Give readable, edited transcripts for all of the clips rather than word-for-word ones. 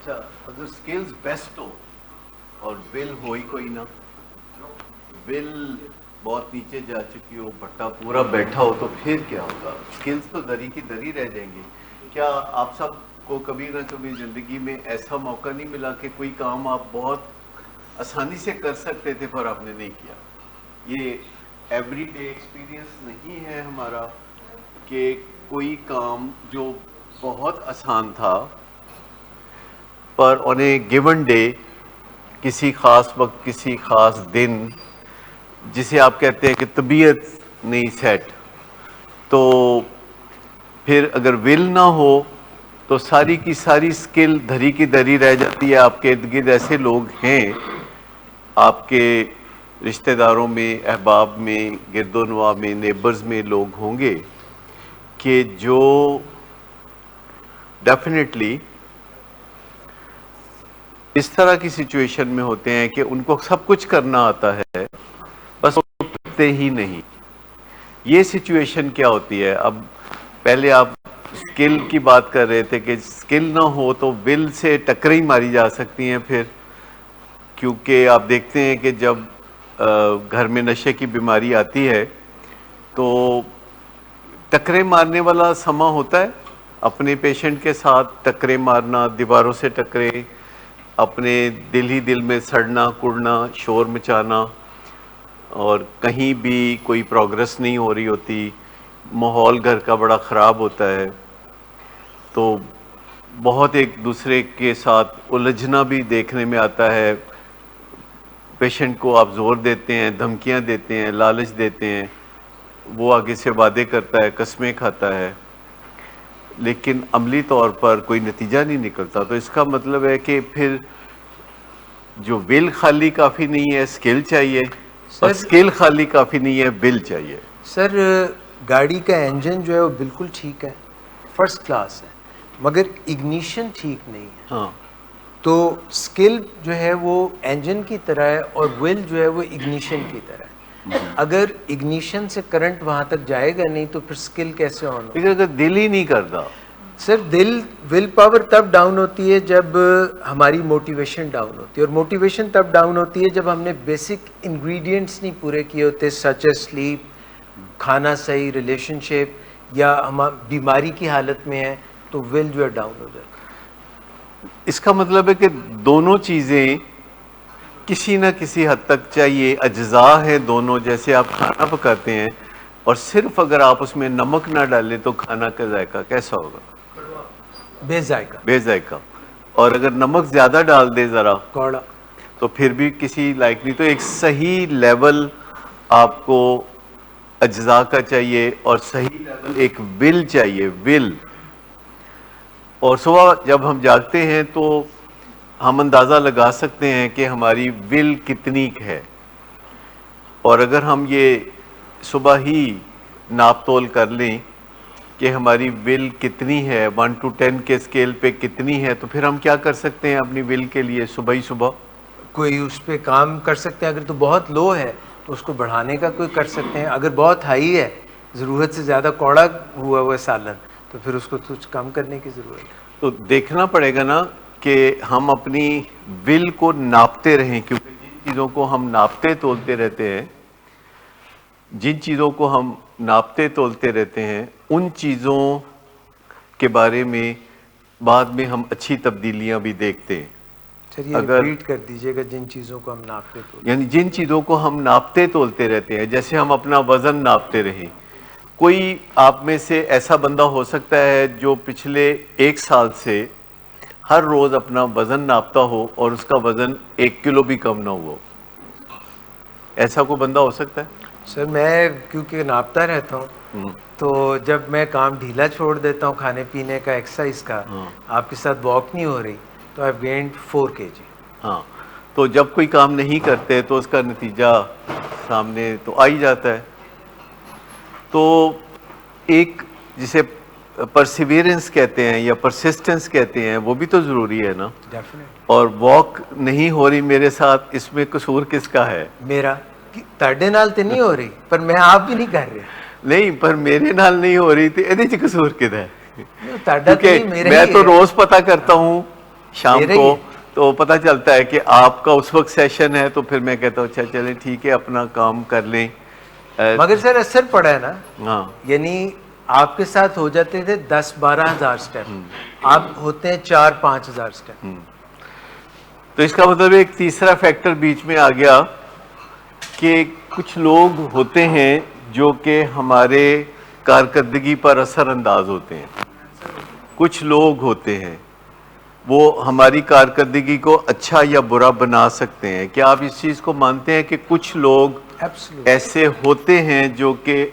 اچھا اگر skills best ہو اور ول ہو ہی کوئی نہ, ول بہت نیچے جا چکی ہو, بٹا پورا بیٹھا ہو, تو پھر کیا ہوگا؟ سکلز تو دری کی دری رہ جائیں گی. کیا آپ سب کو کبھی نہ کبھی زندگی میں ایسا موقع نہیں ملا کہ کوئی کام آپ بہت آسانی سے کر سکتے تھے پر آپ نے نہیں کیا؟ یہ ایوری ڈے ایکسپیرئنس نہیں ہے ہمارا کہ کوئی کام جو بہت آسان تھا پر آن اے گیون ڈے, کسی خاص وقت, کسی خاص دن, جسے آپ کہتے ہیں کہ طبیعت نہیں سیٹ, تو پھر اگر ول نہ ہو تو ساری کی ساری سکل دھری کی دھری رہ جاتی ہے. آپ کے ارد گرد ایسے لوگ ہیں, آپ کے رشتہ داروں میں, احباب میں, گرد و نواح میں, نیبرز میں لوگ ہوں گے کہ جو ڈیفینیٹلی اس طرح کی سچویشن میں ہوتے ہیں کہ ان کو سب کچھ کرنا آتا ہے, بس وہ کرتے ہی نہیں. یہ سچویشن کیا ہوتی ہے؟ اب پہلے آپ سکل کی بات کر رہے تھے کہ سکل نہ ہو تو ول سے ٹکریں ماری جا سکتی ہیں پھر, کیونکہ آپ دیکھتے ہیں کہ جب گھر میں نشے کی بیماری آتی ہے تو ٹکریں مارنے والا سما ہوتا ہے. اپنے پیشنٹ کے ساتھ ٹکریں مارنا, دیواروں سے ٹکریں, اپنے دل ہی دل میں سڑنا کڑنا, شور مچانا, اور کہیں بھی کوئی پروگرس نہیں ہو رہی ہوتی, ماحول گھر کا بڑا خراب ہوتا ہے, تو بہت ایک دوسرے کے ساتھ الجھنا بھی دیکھنے میں آتا ہے. پیشنٹ کو آپ زور دیتے ہیں, دھمکیاں دیتے ہیں, لالچ دیتے ہیں, وہ آگے سے وعدے کرتا ہے, قسمیں کھاتا ہے, لیکن عملی طور پر کوئی نتیجہ نہیں نکلتا. تو اس کا مطلب ہے کہ پھر جو ول خالی کافی نہیں ہے, سکل چاہیے, اور سکل خالی کافی نہیں ہے, ول چاہیے. سر گاڑی کا انجن جو ہے وہ بالکل ٹھیک ہے, فرسٹ کلاس ہے, مگر اگنیشن ٹھیک نہیں ہے. ہاں, تو سکل جو ہے وہ انجن کی طرح ہے اور ول جو ہے وہ اگنیشن کی طرح ہے. اگر اگنیشن سے کرنٹ وہاں تک جائے گا نہیں تو پھر سکل کیسے آن ہوگا؟ لیکن اگر دل ہی نہیں کرتا. سر ول پاور تب ڈاؤن ہوتی ہے جب ہماری موٹیویشن ڈاؤن ہوتی ہے, اور موٹیویشن تب ڈاؤن ہوتی ہے جب ہم نے بیسک انگریڈینٹس نہیں پورے کیے ہوتے, سچ اے سلیپ, کھانا صحیح, ریلیشن شپ, یا ہم بیماری کی حالت میں ہیں تو ول جو ہے ڈاؤن ہو جاتا ہے. اس کا مطلب ہے کہ دونوں چیزیں کسی نہ کسی حد تک چاہیے, اجزاء ہیں دونوں. جیسے آپ کھانا پکاتے ہیں اور صرف اگر آپ اس میں نمک نہ ڈالیں تو کھانا کا ذائقہ کیسا ہوگا؟ بے ذائقہ, بے ذائقہ. اور اگر نمک زیادہ ڈال دے ذرا کوڑا. تو پھر بھی کسی لائق نہیں. تو ایک صحیح لیول آپ کو اجزاء کا چاہیے, اور صحیح لیول ایک ول چاہیے, ول. اور صبح جب ہم جاگتے ہیں تو ہم اندازہ لگا سکتے ہیں کہ ہماری ول کتنی ہے, اور اگر ہم یہ صبح ہی ناپ تول کر لیں کہ ہماری ول کتنی ہے, 1 to 10 کے اسکیل پہ کتنی ہے, تو پھر ہم کیا کر سکتے ہیں اپنی ول کے لیے صبح ہی صبح؟ کوئی اس پہ کام کر سکتے ہیں. اگر تو بہت لو ہے تو اس کو بڑھانے کا کوئی کر سکتے ہیں. اگر بہت ہائی ہے, ضرورت سے زیادہ کوڑا ہوا ہوا سالن, تو پھر اس کو کچھ کم کرنے کی ضرورت ہے. تو دیکھنا پڑے گا نا کہ ہم اپنی ول کو ناپتے رہیں, کیونکہ جن چیزوں کو ہم ناپتے تولتے رہتے ہیں, جن چیزوں کو ہم ناپتے تولتے رہتے ہیں, ان چیزوں کے بارے میں بعد میں ہم اچھی تبدیلیاں بھی دیکھتے ہیں. سر یہ ریپیٹ کر دیجئے گا, جن چیزوں کو ہم ناپتے تو, یعنی جن چیزوں کو ہم ناپتے تولتے رہتے ہیں, جیسے ہم اپنا وزن ناپتے رہیں. کوئی آپ میں سے ایسا بندہ ہو سکتا ہے جو پچھلے 1 سال سے ہر روز اپنا وزن ناپتا ہو اور اس کا وزن 1 کلو بھی کم نہ ہوا. ایسا کوئی بندہ ہو سکتا ہے؟ سر میں کیونکہ ناپتا رہتا ہوں, تو جب میں کام ڈھیلا چھوڑ دیتا ہوں کھانے پینے کا, ایکسرسائز کا, آپ کے ساتھ واک نہیں ہو رہی, تو آئی گینڈ 4 kg. ہاں, تو جب کوئی کام نہیں کرتے تو اس کا نتیجہ سامنے تو آ ہی جاتا ہے. تو ایک جسے پرسیویرنس کہتے ہیں یا پرسسٹنس کہتے ہیں, وہ بھی تو ضروری ہے نا. اور واک نہیں ہو رہی میرے ساتھ, اس میں قصور کس کا ہے؟ میرا. تاڑے نال تے نہیں ہو رہی, پر میں آپ بھی نہیں کر رہے. نہیں, پر میرے نال نہیں ہو رہی تھی, یہ قصور کدھر ہے؟ کیونکہ میں تو روز پتہ کرتا ہوں شام دے رہی کو ہے۔ تو پتہ چلتا ہے کہ آپ کا اس وقت سیشن ہے، تو پھر میں کہتا ہوں اچھا چلیں ٹھیک ہے اپنا کام کر لیں۔ مگر سر اثر پڑا ہے نا، ہاں یعنی آپ کے ساتھ ہو جاتے تھے 10-12 ہزار سٹیپ، آپ ہوتے ہیں 4-5 ہزار سٹیپ۔ تو اس کا مطلب ایک تیسرا فیکٹر بیچ میں آ گیا کہ کچھ لوگ ہوتے ہیں جو کہ ہمارے کارکردگی پر اثر انداز ہوتے ہیں، کچھ لوگ ہوتے ہیں وہ ہماری کارکردگی کو اچھا یا برا بنا سکتے ہیں۔ کیا آپ اس چیز کو مانتے ہیں کہ کچھ لوگ Absolutely. ایسے ہوتے ہیں جو کہ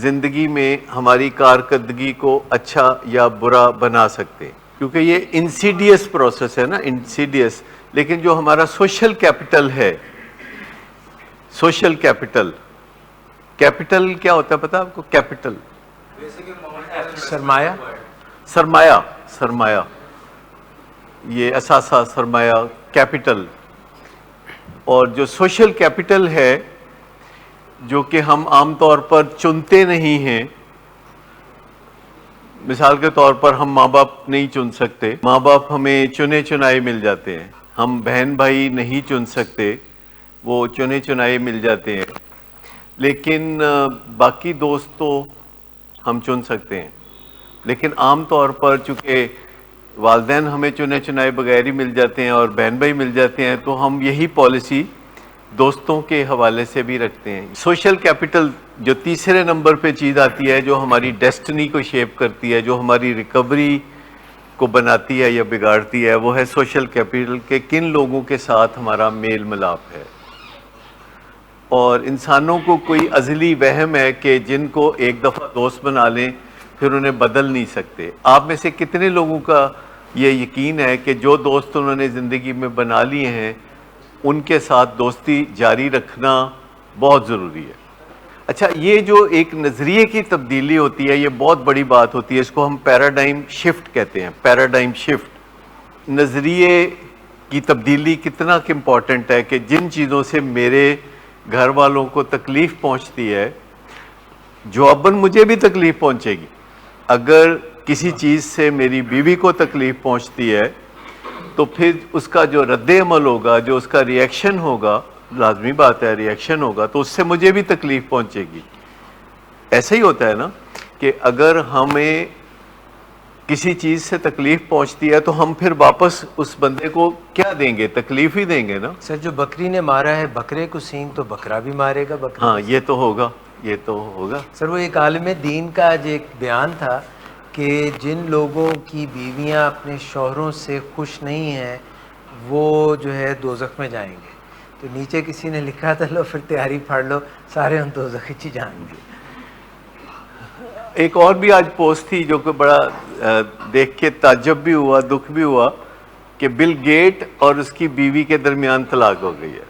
زندگی میں ہماری کارکردگی کو اچھا یا برا بنا سکتے ہیں؟ کیونکہ یہ انسیڈیس پروسیس ہے نا، انسیڈیس، لیکن جو ہمارا سوشل کیپٹل ہے، سوشل کیپٹل، کیپٹل کیا ہوتا ہے پتہ آپ کو؟ کیپٹل سرمایہ، سرمایہ، سرمایہ، یہ اثاثہ، سرمایہ، کیپٹل۔ اور جو سوشل کیپٹل ہے جو کہ ہم عام طور پر چنتے نہیں ہیں، مثال کے طور پر ہم ماں باپ نہیں چن سکتے، ماں باپ ہمیں چنے چنائے مل جاتے ہیں، ہم بہن بھائی نہیں چن سکتے، وہ چنے چنائے مل جاتے ہیں، لیکن باقی دوست تو ہم چن سکتے ہیں۔ لیکن عام طور پر چونکہ والدین ہمیں چنے چنائے بغیر ہی مل جاتے ہیں اور بہن بھائی مل جاتے ہیں، تو ہم یہی پالیسی دوستوں کے حوالے سے بھی رکھتے ہیں۔ سوشل کیپٹل جو تیسرے نمبر پہ چیز آتی ہے، جو ہماری ڈیسٹنی کو شیپ کرتی ہے، جو ہماری ریکوری کو بناتی ہے یا بگاڑتی ہے، وہ ہے سوشل کیپٹل کہ کن لوگوں کے ساتھ ہمارا میل ملاپ ہے۔ اور انسانوں کو کوئی ازلی وہم ہے کہ جن کو ایک دفعہ دوست بنا لیں پھر انہیں بدل نہیں سکتے۔ آپ میں سے کتنے لوگوں کا یہ یقین ہے کہ جو دوست انہوں نے زندگی میں بنا لیے ہیں ان کے ساتھ دوستی جاری رکھنا بہت ضروری ہے؟ اچھا، یہ جو ایک نظریے کی تبدیلی ہوتی ہے یہ بہت بڑی بات ہوتی ہے، اس کو ہم پیراڈائم شفٹ کہتے ہیں، پیراڈائم شفٹ۔ نظریے کی تبدیلی کتنا امپورٹنٹ ہے کہ جن چیزوں سے میرے گھر والوں کو تکلیف پہنچتی ہے، جواباً مجھے بھی تکلیف پہنچے گی۔ اگر کسی چیز سے میری بیوی کو تکلیف پہنچتی ہے تو پھر اس کا جو رد عمل ہوگا، جو اس کا ری ایکشن ہوگا، لازمی بات ہے ری ایکشن ہوگا، تو اس سے مجھے بھی تکلیف پہنچے گی۔ ایسا ہی ہوتا ہے نا کہ اگر ہمیں کسی چیز سے تکلیف پہنچتی ہے تو ہم پھر واپس اس بندے کو کیا دیں گے؟ تکلیف ہی دیں گے نا۔ سر جو بکری نے مارا ہے بکرے کو سینگ، تو بکرا بھی مارے گا بکرا۔ ہاں یہ تو ہوگا، یہ تو ہوگا۔ سر وہ ایک عالم دین کا آج ایک بیان تھا کہ جن لوگوں کی بیویاں اپنے شوہروں سے خوش نہیں ہیں وہ جو ہے دوزخ میں جائیں گے، تو نیچے کسی نے لکھا تھا لو پھر تیاری پھاڑ لو، سارے ہم دوزخ ہی جائیں گے۔ ایک اور بھی آج پوسٹ تھی جو کہ بڑا دیکھ کے تعجب بھی ہوا، دکھ بھی ہوا، کہ بل گیٹ اور اس کی بیوی کے درمیان طلاق ہو گئی ہے۔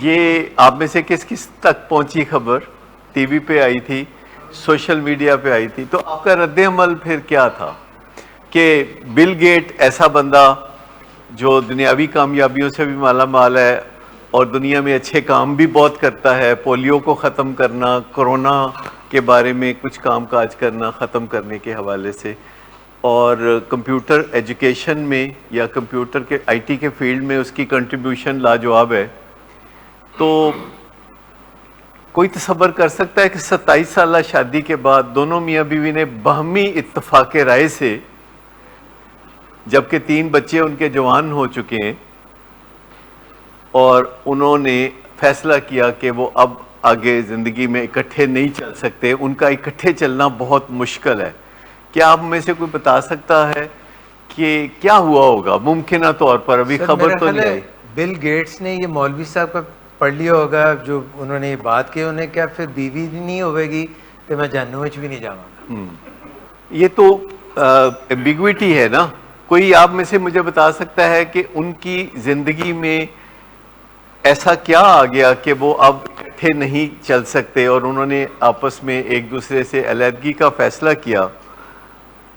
یہ آپ میں سے کس کس تک پہنچی خبر؟ ٹی وی پہ آئی تھی، سوشل میڈیا پہ آئی تھی، تو آپ کا رد عمل پھر کیا تھا؟ کہ بل گیٹ ایسا بندہ جو دنیاوی کامیابیوں سے بھی مالا مال ہے اور دنیا میں اچھے کام بھی بہت کرتا ہے، پولیو کو ختم کرنا، کرونا کے بارے میں کچھ کام کاج کرنا، ختم کرنے کے حوالے سے، اور کمپیوٹر ایجوکیشن میں یا کمپیوٹر کے آئی ٹی کے فیلڈ میں اس کی کنٹریبیوشن لاجواب ہے، تو کوئی تصور کر سکتا ہے کہ 27 سالہ شادی کے بعد دونوں میاں بیوی نے باہمی اتفاق رائے سے، جبکہ 3 بچے ان کے جوان ہو چکے ہیں، اور انہوں نے فیصلہ کیا کہ وہ اب آگے زندگی میں اکٹھے نہیں چل سکتے، ان کا اکٹھے چلنا بہت مشکل ہے۔ کیا آپ میں سے کوئی بتا سکتا ہے کہ کیا ہوا ہوگا ممکنہ طور پر؟ ابھی سر خبر میرا تو خیال نہیں ہے آئی۔ بل گیٹس نے یہ مولوی صاحب کا پڑھ لیا ہوگا جو انہوں نے یہ بات کی، انہیں کیا پھر بیوی نہیں ہوئے گی تو میں جہنم وچ بھی نہیں جاؤں گا۔ یہ تو ایمبیگوٹی ہے نا۔ کوئی آپ میں سے مجھے بتا سکتا ہے کہ ان کی زندگی میں ایسا کیا آ گیا کہ وہ اب اکٹھے نہیں چل سکتے اور انہوں نے آپس میں ایک دوسرے سے علیحدگی کا فیصلہ کیا؟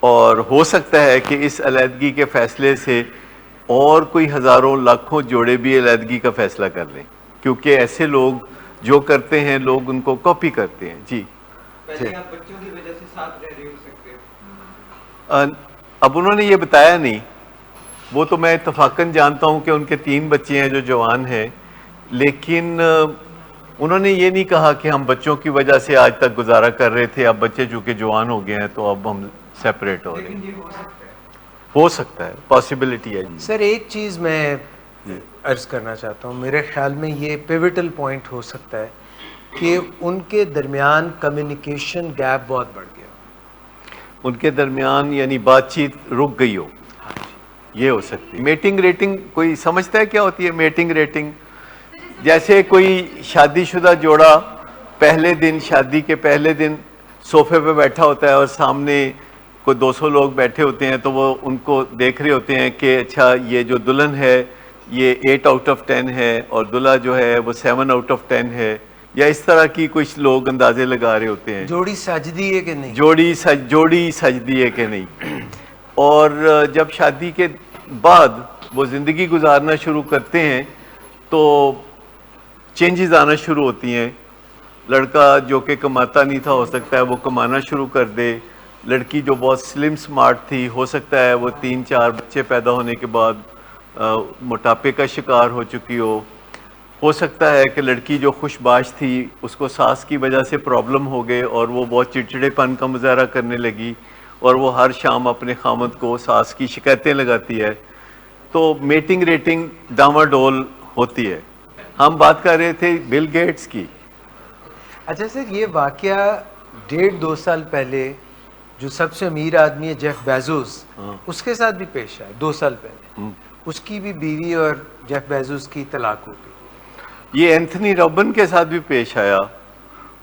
اور ہو سکتا ہے کہ اس علیحدگی کے فیصلے سے اور کوئی ہزاروں لاکھوں جوڑے بھی علیحدگی کا فیصلہ کر لیں، کیونکہ ایسے لوگ جو کرتے ہیں لوگ ان کو کاپی کرتے ہیں۔ جی پہلے آپ بچوں کی وجہ سے ساتھ رہ رہے ہو سکتے ہو۔ اب انہوں نے یہ بتایا نہیں وہ تو میں اتفاقاً جانتا ہوں کہ ان کے 3 بچے ہیں جو جوان ہیں، لیکن انہوں نے یہ نہیں کہا کہ ہم بچوں کی وجہ سے آج تک گزارا کر رہے تھے، اب بچے چونکہ جوان ہو گئے ہیں تو اب ہم سیپریٹ ہو رہے ہیں۔ ہو سکتا ہے، پاسبلٹی ہے۔ سر ایک چیز میں عرض کرنا چاہتا ہوں، میرے خیال میں یہ پیوٹل پوائنٹ ہو سکتا ہے کہ ان کے درمیان کمیونیکیشن گیپ بہت بڑھ گیا، ان کے درمیان یعنی بات چیت رک گئی ہو، یہ ہو سکتی ہے۔ میٹنگ ریٹنگ کوئی سمجھتا ہے کیا ہوتی ہے میٹنگ ریٹنگ؟ جیسے کوئی شادی شدہ جوڑا پہلے دن، شادی کے پہلے دن صوفے پہ بیٹھا ہوتا ہے اور سامنے کوئی 200 لوگ بیٹھے ہوتے ہیں، تو وہ ان کو دیکھ رہے ہوتے ہیں کہ اچھا یہ جو دلہن ہے یہ 8 آؤٹ آف 10 ہے اور دلہا جو ہے وہ 7 آؤٹ آف 10 ہے، یا اس طرح کی کچھ لوگ اندازے لگا رہے ہوتے ہیں، جوڑی سجدی ہے کہ نہیں، جوڑی سجدی ہے کہ نہیں۔ اور جب شادی کے بعد وہ زندگی گزارنا شروع کرتے ہیں تو چینجز آنا شروع ہوتی ہیں۔ لڑکا جو کہ کماتا نہیں تھا ہو سکتا ہے وہ کمانا شروع کر دے، لڑکی جو بہت سلم سمارٹ تھی ہو سکتا ہے وہ 3-4 بچے پیدا ہونے کے بعد موٹاپے کا شکار ہو چکی ہو سکتا ہے کہ لڑکی جو خوش باش تھی اس کو ساس کی وجہ سے پرابلم ہو گئے اور وہ بہت چڑچڑے پن کا مظاہرہ کرنے لگی اور وہ ہر شام اپنے خامد کو ساس کی شکایتیں لگاتی ہے، تو میٹنگ ریٹنگ ڈاما ڈول ہوتی ہے۔ ہم بات کر رہے تھے بل گیٹس کی۔ اچھا سر یہ واقعہ 1.5-2 سال پہلے جو سب سے امیر آدمی ہے جیف بیزوس، اس کے ساتھ بھی پیش آیا 2 سال پہلے، اس کی بھی بیوی اور جیف بیزوس کی طلاق ہو گئی۔ یہ اینتھنی رابن کے ساتھ بھی پیش آیا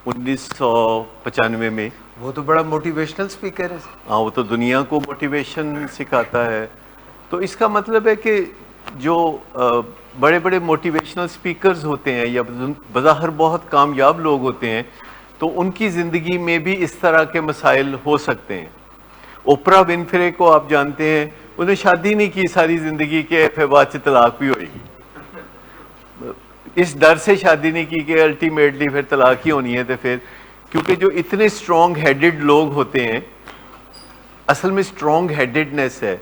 1995 میں۔ وہ تو بڑا موٹیویشنل سپیکر ہے۔ ہاں وہ تو دنیا کو موٹیویشن سکھاتا ہے، تو اس کا مطلب ہے کہ جو بڑے بڑے موٹیویشنل سپیکرز ہوتے ہیں یا بظاہر بہت کامیاب لوگ ہوتے ہیں تو ان کی زندگی میں بھی اس طرح کے مسائل ہو سکتے ہیں۔ اوپرا ونفرے کو آپ جانتے ہیں، انہیں شادی نہیں کی ساری زندگی کے، پھر بعد سے طلاق بھی ہوئے گی، اس ڈر سے شادی نہیں کی کہ الٹیمیٹلی پھر طلاق ہی ہونی ہے، تو پھر کیونکہ جو اتنے اسٹرانگ ہیڈڈ لوگ ہوتے ہیں، اصل میں اسٹرانگ ہیڈڈنس ہے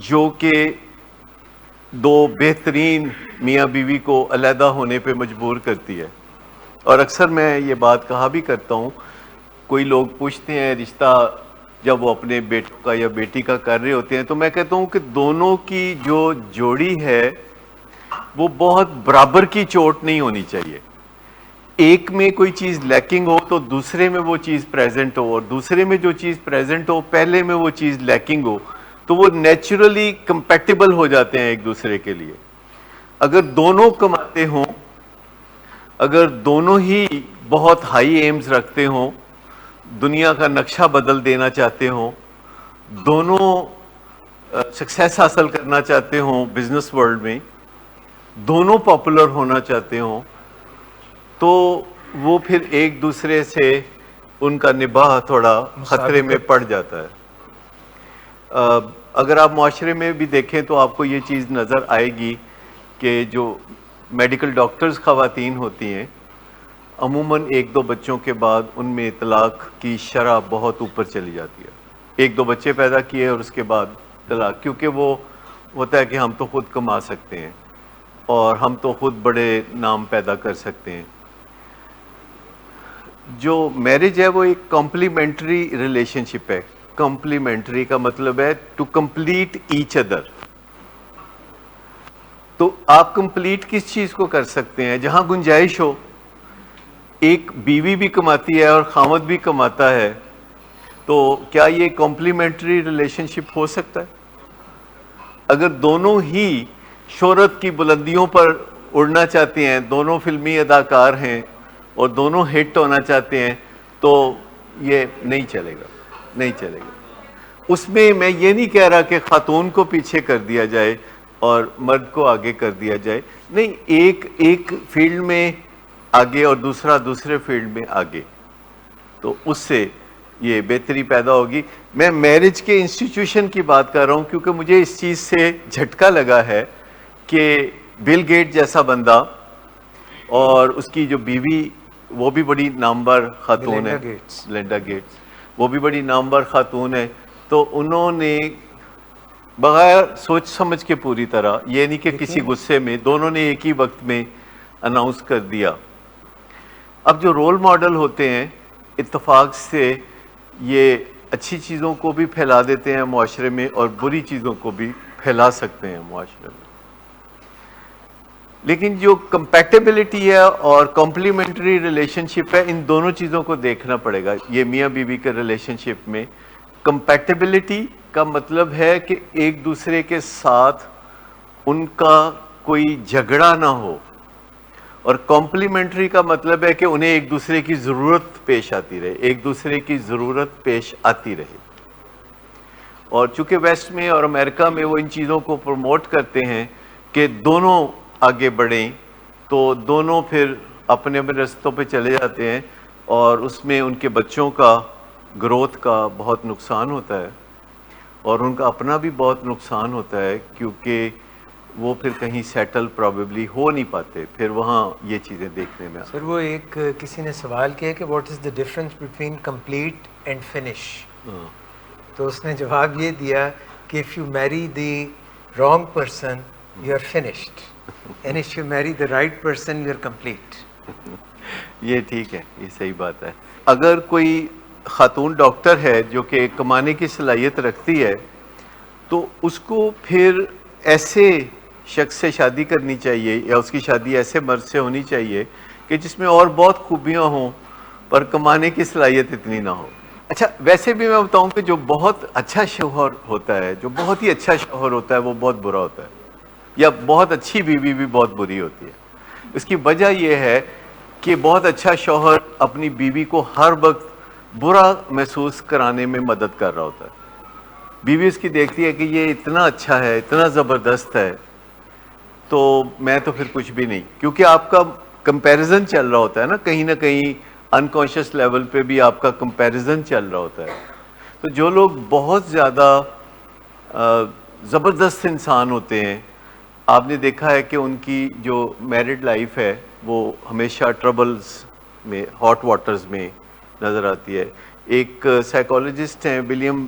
جو کہ 2 بہترین میاں بیوی کو علیحدہ ہونے پہ مجبور کرتی ہے۔ اور اکثر میں یہ بات کہا بھی کرتا ہوں، کوئی لوگ پوچھتے ہیں رشتہ جب وہ اپنے بیٹوں کا یا بیٹی کا کر رہے ہوتے ہیں تو میں کہتا ہوں کہ دونوں کی جو جوڑی ہے وہ بہت برابر کی چوٹ نہیں ہونی چاہیے۔ ایک میں کوئی چیز لیکنگ ہو تو دوسرے میں وہ چیز پریزنٹ ہو، اور دوسرے میں جو چیز پریزنٹ ہو پہلے میں وہ چیز لیکنگ ہو، تو وہ نیچرلی کمپیٹیبل ہو جاتے ہیں ایک دوسرے کے لیے۔ اگر دونوں کماتے ہوں، اگر دونوں ہی بہت ہائی ایمز رکھتے ہوں، دنیا کا نقشہ بدل دینا چاہتے ہوں، دونوں سکسیس حاصل کرنا چاہتے ہوں بزنس ورلڈ میں، دونوں پاپولر ہونا چاہتے ہوں، تو وہ پھر ایک دوسرے سے ان کا نباہ تھوڑا خطرے میں پڑ جاتا ہے۔ اگر آپ معاشرے میں بھی دیکھیں تو آپ کو یہ چیز نظر آئے گی کہ جو میڈیکل ڈاکٹرز خواتین ہوتی ہیں عموماً 1-2 بچوں کے بعد ان میں طلاق کی شرح بہت اوپر چلی جاتی ہے۔ 1-2 بچے پیدا کیے اور اس کے بعد طلاق، کیونکہ وہ ہوتا ہے کہ ہم تو خود کما سکتے ہیں اور ہم تو خود بڑے نام پیدا کر سکتے ہیں۔ جو میرج ہے وہ ایک کمپلیمنٹری ریلیشن شپ ہے۔ کمپلیمنٹری کا مطلب ہے ٹو کمپلیٹ ایچ ادر۔ تو آپ کمپلیٹ کس چیز کو کر سکتے ہیں؟ جہاں گنجائش ہو، ایک بیوی بھی کماتی ہے اور خامد بھی کماتا ہے، تو کیا یہ کمپلیمنٹری ریلیشن شپ ہو سکتا ہے؟ اگر دونوں ہی شہرت کی بلندیوں پر اڑنا چاہتے ہیں، دونوں فلمی اداکار ہیں اور دونوں ہٹ ہونا چاہتے ہیں، تو یہ نہیں چلے گا، نہیں چلے گا۔ اس میں یہ نہیں کہہ رہا کہ خاتون کو پیچھے کر دیا جائے اور مرد کو آگے کر دیا جائے، نہیں، ایک فیلڈ میں آگے اور دوسرے فیلڈ میں آگے، تو اس سے یہ بہتری پیدا ہوگی۔ میں میرج کے انسٹیٹیوشن کی بات کر رہا ہوں کیونکہ مجھے اس چیز سے جھٹکا لگا ہے کہ بل گیٹ جیسا بندہ اور اس کی جو بیوی وہ بھی بڑی نامور خاتون ہے، لینڈا گیٹس، وہ بھی بڑی نامور خاتون ہے، تو انہوں نے بغیر سوچ سمجھ کے پوری طرح، یہ نہیں کہ کسی غصے میں، دونوں نے ایک ہی وقت میں اناؤنس کر دیا۔ اب جو رول ماڈل ہوتے ہیں اتفاق سے یہ اچھی چیزوں کو بھی پھیلا دیتے ہیں معاشرے میں اور بری چیزوں کو بھی پھیلا سکتے ہیں معاشرے میں۔ لیکن جو کمپیٹیبلٹی ہے اور کمپلیمنٹری ریلیشن شپ ہے، ان دونوں چیزوں کو دیکھنا پڑے گا۔ یہ میاں بیوی کے ریلیشن شپ میں کمپیٹیبلٹی کا مطلب ہے کہ ایک دوسرے کے ساتھ ان کا کوئی جھگڑا نہ ہو، اور کمپلیمنٹری کا مطلب ہے کہ انہیں ایک دوسرے کی ضرورت پیش آتی رہے، ایک دوسرے کی ضرورت پیش آتی رہے۔ اور چونکہ ویسٹ میں اور امریکہ میں وہ ان چیزوں کو پروموٹ کرتے ہیں کہ دونوں آگے بڑھیں، تو دونوں پھر اپنے اپنے رستوں پہ چلے جاتے ہیں، اور اس میں ان کے بچوں کا گروتھ کا بہت نقصان ہوتا ہے، اور ان کا اپنا بھی بہت نقصان ہوتا ہے، کیونکہ وہ پھر کہیں سیٹل پرابیبلی ہو نہیں پاتے، پھر وہاں یہ چیزیں دیکھنے میں سر وہ ایک کسی نے سوال کیا کہ what is the difference between complete and finish, تو اس نے جواب یہ دیا کہ if you marry the wrong person you are finished, and if you marry the right person you are complete. یہ ٹھیک ہے، یہ صحیح بات ہے۔ اگر کوئی خاتون ڈاکٹر ہے جو کہ کمانے کی صلاحیت رکھتی ہے، تو اس کو پھر ایسے شخص سے شادی کرنی چاہیے، یا اس کی شادی ایسے مرد سے ہونی چاہیے کہ جس میں اور بہت خوبیاں ہوں پر کمانے کی صلاحیت اتنی نہ ہو۔ اچھا، ویسے بھی میں بتاؤں کہ جو بہت اچھا شوہر ہوتا ہے، جو بہت ہی اچھا شوہر ہوتا ہے، وہ بہت برا ہوتا ہے، یا بہت اچھی بیوی بھی بہت بری ہوتی ہے۔ اس کی وجہ یہ ہے کہ بہت اچھا شوہر اپنی بیوی کو ہر وقت برا محسوس کرانے میں مدد کر رہا ہوتا ہے۔ بیوی اس کی دیکھتی ہے کہ یہ اتنا اچھا ہے، اتنا زبردست ہے، تو میں تو پھر کچھ بھی نہیں، کیونکہ آپ کا کمپیریزن چل رہا ہوتا ہے نا، کہیں نہ کہیں انکانشیس لیول پہ بھی آپ کا کمپیریزن چل رہا ہوتا ہے۔ تو جو لوگ بہت زیادہ زبردست انسان ہوتے ہیں، آپ نے دیکھا ہے کہ ان کی جو میرڈ لائف ہے وہ ہمیشہ ٹربلز میں، ہاٹ واٹرز میں نظر آتی ہے۔ ایک سائیکالوجسٹ ہیں ولیم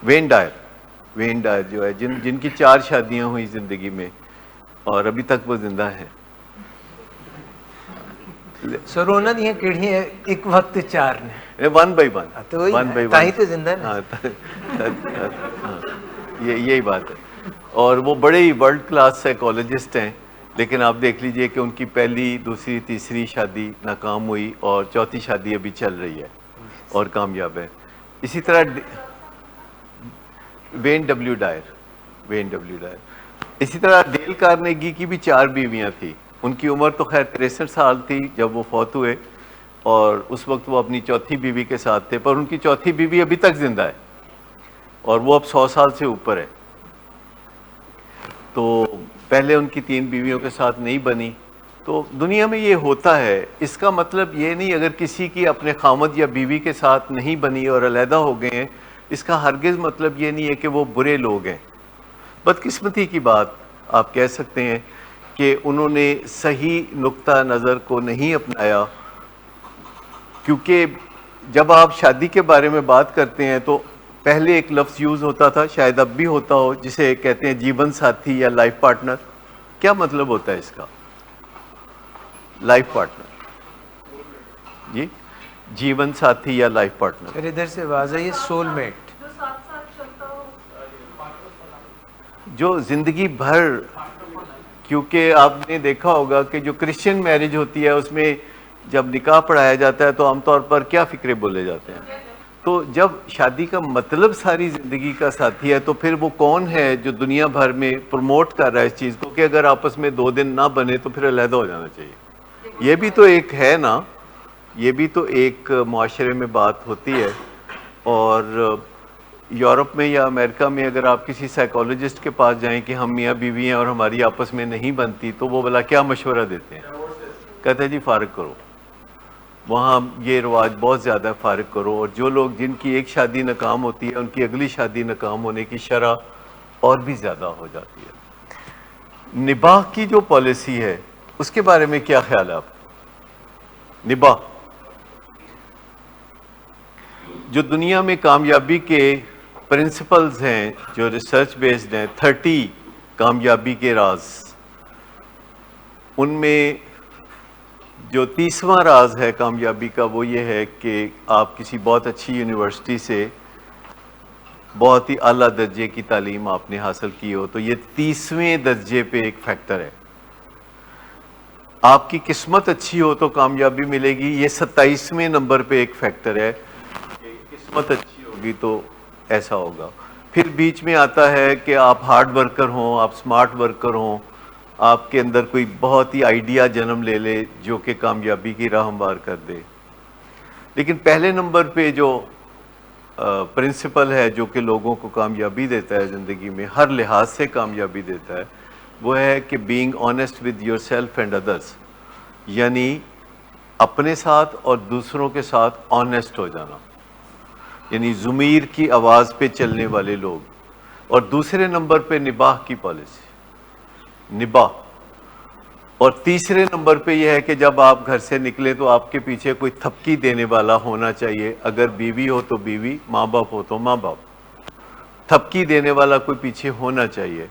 وین ڈائر جو ہے، جن کی 4 شادیاں ہوئی زندگی میں، اور ابھی تک وہ زندہ ہیں۔ سر انہاں دیاں کیڑیاں ایک وقت 4 نے، 1 by 1 تو وہی 1 by 1 تاہی تو زندہ نا۔ یہی بات ہے۔ اور وہ بڑے ہی ورلڈ کلاس سائیکالوجسٹ ہیں، لیکن آپ دیکھ لیجئے کہ ان کی پہلی، دوسری، تیسری شادی ناکام ہوئی، اور چوتھی شادی ابھی چل رہی ہے اور کامیاب ہے۔ اسی طرح وین ڈبلیو ڈائر، اسی طرح ڈیل کارنیگی کی بھی 4 بیویاں تھیں۔ ان کی عمر تو خیر 63 سال تھی جب وہ فوت ہوئے، اور اس وقت وہ اپنی چوتھی بیوی کے ساتھ تھے، پر ان کی چوتھی بیوی ابھی تک زندہ ہے، اور وہ اب 100 سال سے اوپر ہے۔ تو پہلے ان کی 3 بیویوں کے ساتھ نہیں بنی۔ تو دنیا میں یہ ہوتا ہے، اس کا مطلب یہ نہیں اگر کسی کی اپنے خامد یا بیوی کے ساتھ نہیں بنی اور علیحدہ ہو گئے ہیں، اس کا ہرگز مطلب یہ نہیں ہے کہ وہ برے لوگ ہیں۔ بدقسمتی کی بات آپ کہہ سکتے ہیں کہ انہوں نے صحیح نقطہ نظر کو نہیں اپنایا، کیونکہ جب آپ شادی کے بارے میں بات کرتے ہیں تو پہلے ایک لفظ یوز ہوتا تھا، شاید اب بھی ہوتا ہو، جسے کہتے ہیں جیون ساتھی یا لائف پارٹنر۔ کیا مطلب ہوتا ہے اس کا؟ لائف پارٹنر، جی، جیون ساتھی یا لائف پارٹنر۔ پھر ادھر سے آواز آئی ہے سول میٹ، جو زندگی بھر، کیونکہ آپ نے دیکھا ہوگا کہ جو کرسچن میرج ہوتی ہے اس میں جب نکاح پڑھایا جاتا ہے تو عام طور پر کیا فکرے بولے جاتے ہیں؟ تو جب شادی کا مطلب ساری زندگی کا ساتھی ہے، تو پھر وہ کون ہے جو دنیا بھر میں پروموٹ کر رہا ہے اس چیز کو کہ اگر آپس میں 2 دن نہ بنے تو پھر علیحدہ ہو جانا چاہیے؟ یہ بھی تو ایک ہے نا، یہ بھی تو ایک معاشرے میں بات ہوتی ہے۔ اور یورپ میں یا امریکہ میں اگر آپ کسی سائیکالوجسٹ کے پاس جائیں کہ ہم میاں بیوی ہیں اور ہماری آپس میں نہیں بنتی، تو وہ بلا کیا مشورہ دیتے ہیں؟ کہتے ہیں جی فارغ کرو۔ وہاں یہ رواج بہت زیادہ ہے، فارغ کرو۔ اور جو لوگ جن کی ایک شادی ناکام ہوتی ہے، ان کی اگلی شادی ناکام ہونے کی شرح اور بھی زیادہ ہو جاتی ہے۔ نباہ کی جو پالیسی ہے اس کے بارے میں کیا خیال ہے آپ؟ نباہ جو دنیا میں کامیابی کے پرنسپلز ہیں جو ریسرچ بیسڈ ہیں، 30 کامیابی کے راز، ان میں جو 30واں راز ہے کامیابی کا وہ یہ ہے کہ آپ کسی بہت اچھی یونیورسٹی سے بہت ہی اعلیٰ درجے کی تعلیم آپ نے حاصل کی ہو، تو یہ 30ویں درجے پہ ایک فیکٹر ہے۔ آپ کی قسمت اچھی ہو تو کامیابی ملے گی، یہ 27ویں نمبر پہ ایک فیکٹر ہے کہ قسمت اچھی ہوگی تو ایسا ہوگا۔ پھر بیچ میں آتا ہے کہ آپ ہارڈ ورکر ہوں، آپ سمارٹ ورکر ہوں، آپ کے اندر کوئی بہت ہی آئیڈیا جنم لے لے جو کہ کامیابی کی راہ ہموار کر دے۔ لیکن پہلے نمبر پہ جو پرنسپل ہے جو کہ لوگوں کو کامیابی دیتا ہے زندگی میں، ہر لحاظ سے کامیابی دیتا ہے، وہ ہے کہ being honest with your self and others, یعنی اپنے ساتھ اور دوسروں کے ساتھ آنیسٹ ہو جانا، یعنی ضمیر کی آواز پہ چلنے والے لوگ۔ اور دوسرے نمبر پہ نباہ کی پالیسی، نباہ۔ اور تیسرے نمبر پہ یہ ہے کہ جب آپ گھر سے نکلے تو آپ کے پیچھے کوئی تھپکی دینے والا ہونا چاہیے، اگر بیوی ہو تو بیوی، ماں باپ ہو تو ماں باپ، تھپکی دینے والا کوئی پیچھے ہونا چاہیے۔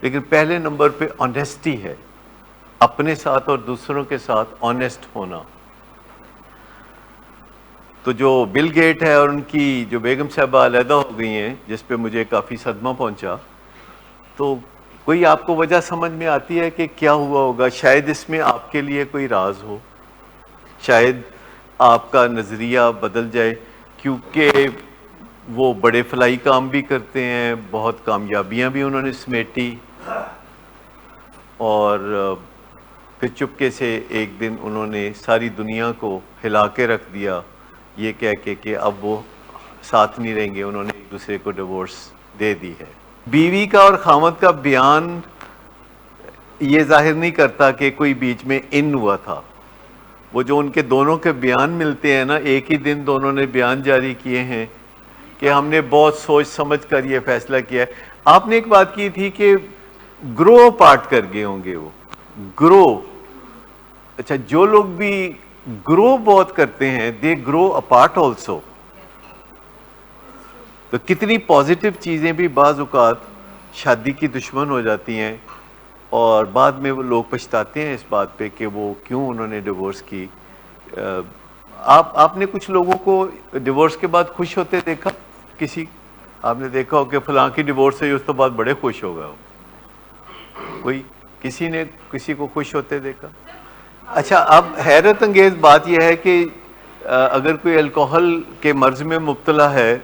لیکن پہلے نمبر پہ آنیسٹی ہے، اپنے ساتھ اور دوسروں کے ساتھ آنیسٹ ہونا۔ تو جو بل گیٹ ہے اور ان کی جو بیگم صاحبہ علیحدہ ہو گئی ہیں، جس پہ مجھے کافی صدمہ پہنچا، تو کوئی آپ کو وجہ سمجھ میں آتی ہے کہ کیا ہوا ہوگا؟ شاید اس میں آپ کے لیے کوئی راز ہو، شاید آپ کا نظریہ بدل جائے، کیونکہ وہ بڑے فلاحی کام بھی کرتے ہیں، بہت کامیابیاں بھی انہوں نے سمیٹی، اور پھر چپکے سے ایک دن انہوں نے ساری دنیا کو ہلا کے رکھ دیا یہ کہہ کے کہ اب وہ ساتھ نہیں رہیں گے، انہوں نے ایک دوسرے کو ڈیورس دے دی ہے۔ بیوی کا اور خاوند کا بیان یہ ظاہر نہیں کرتا کہ کوئی بیچ میں ان ہوا تھا، وہ جو ان کے دونوں کے بیان ملتے ہیں نا، ایک ہی دن دونوں نے بیان جاری کیے ہیں کہ ہم نے بہت سوچ سمجھ کر یہ فیصلہ کیا ہے۔ آپ نے ایک بات کی تھی کہ گرو پارٹ کر گئے ہوں گے، وہ گرو، اچھا جو لوگ بھی گرو بہت کرتے ہیں دے گرو اپارٹ آلسو۔ تو کتنی پازیٹیو چیزیں بھی بعض اوقات شادی کی دشمن ہو جاتی ہیں، اور بعد میں وہ لوگ پچھتاتے ہیں اس بات پہ کہ وہ کیوں انہوں نے ڈیورس کی۔ آپ نے کچھ لوگوں کو ڈیورس کے بعد خوش ہوتے دیکھا؟ کسی آپ نے دیکھا ہو کہ فلاں کی ڈیورس ہوئی اس تو بعد بڑے خوش ہو گئے ہو؟ کوئی کسی نے کسی کو خوش ہوتے دیکھا؟ اچھا، اب حیرت انگیز بات یہ ہے کہ اگر کوئی الکوہل کے مرض میں مبتلا ہے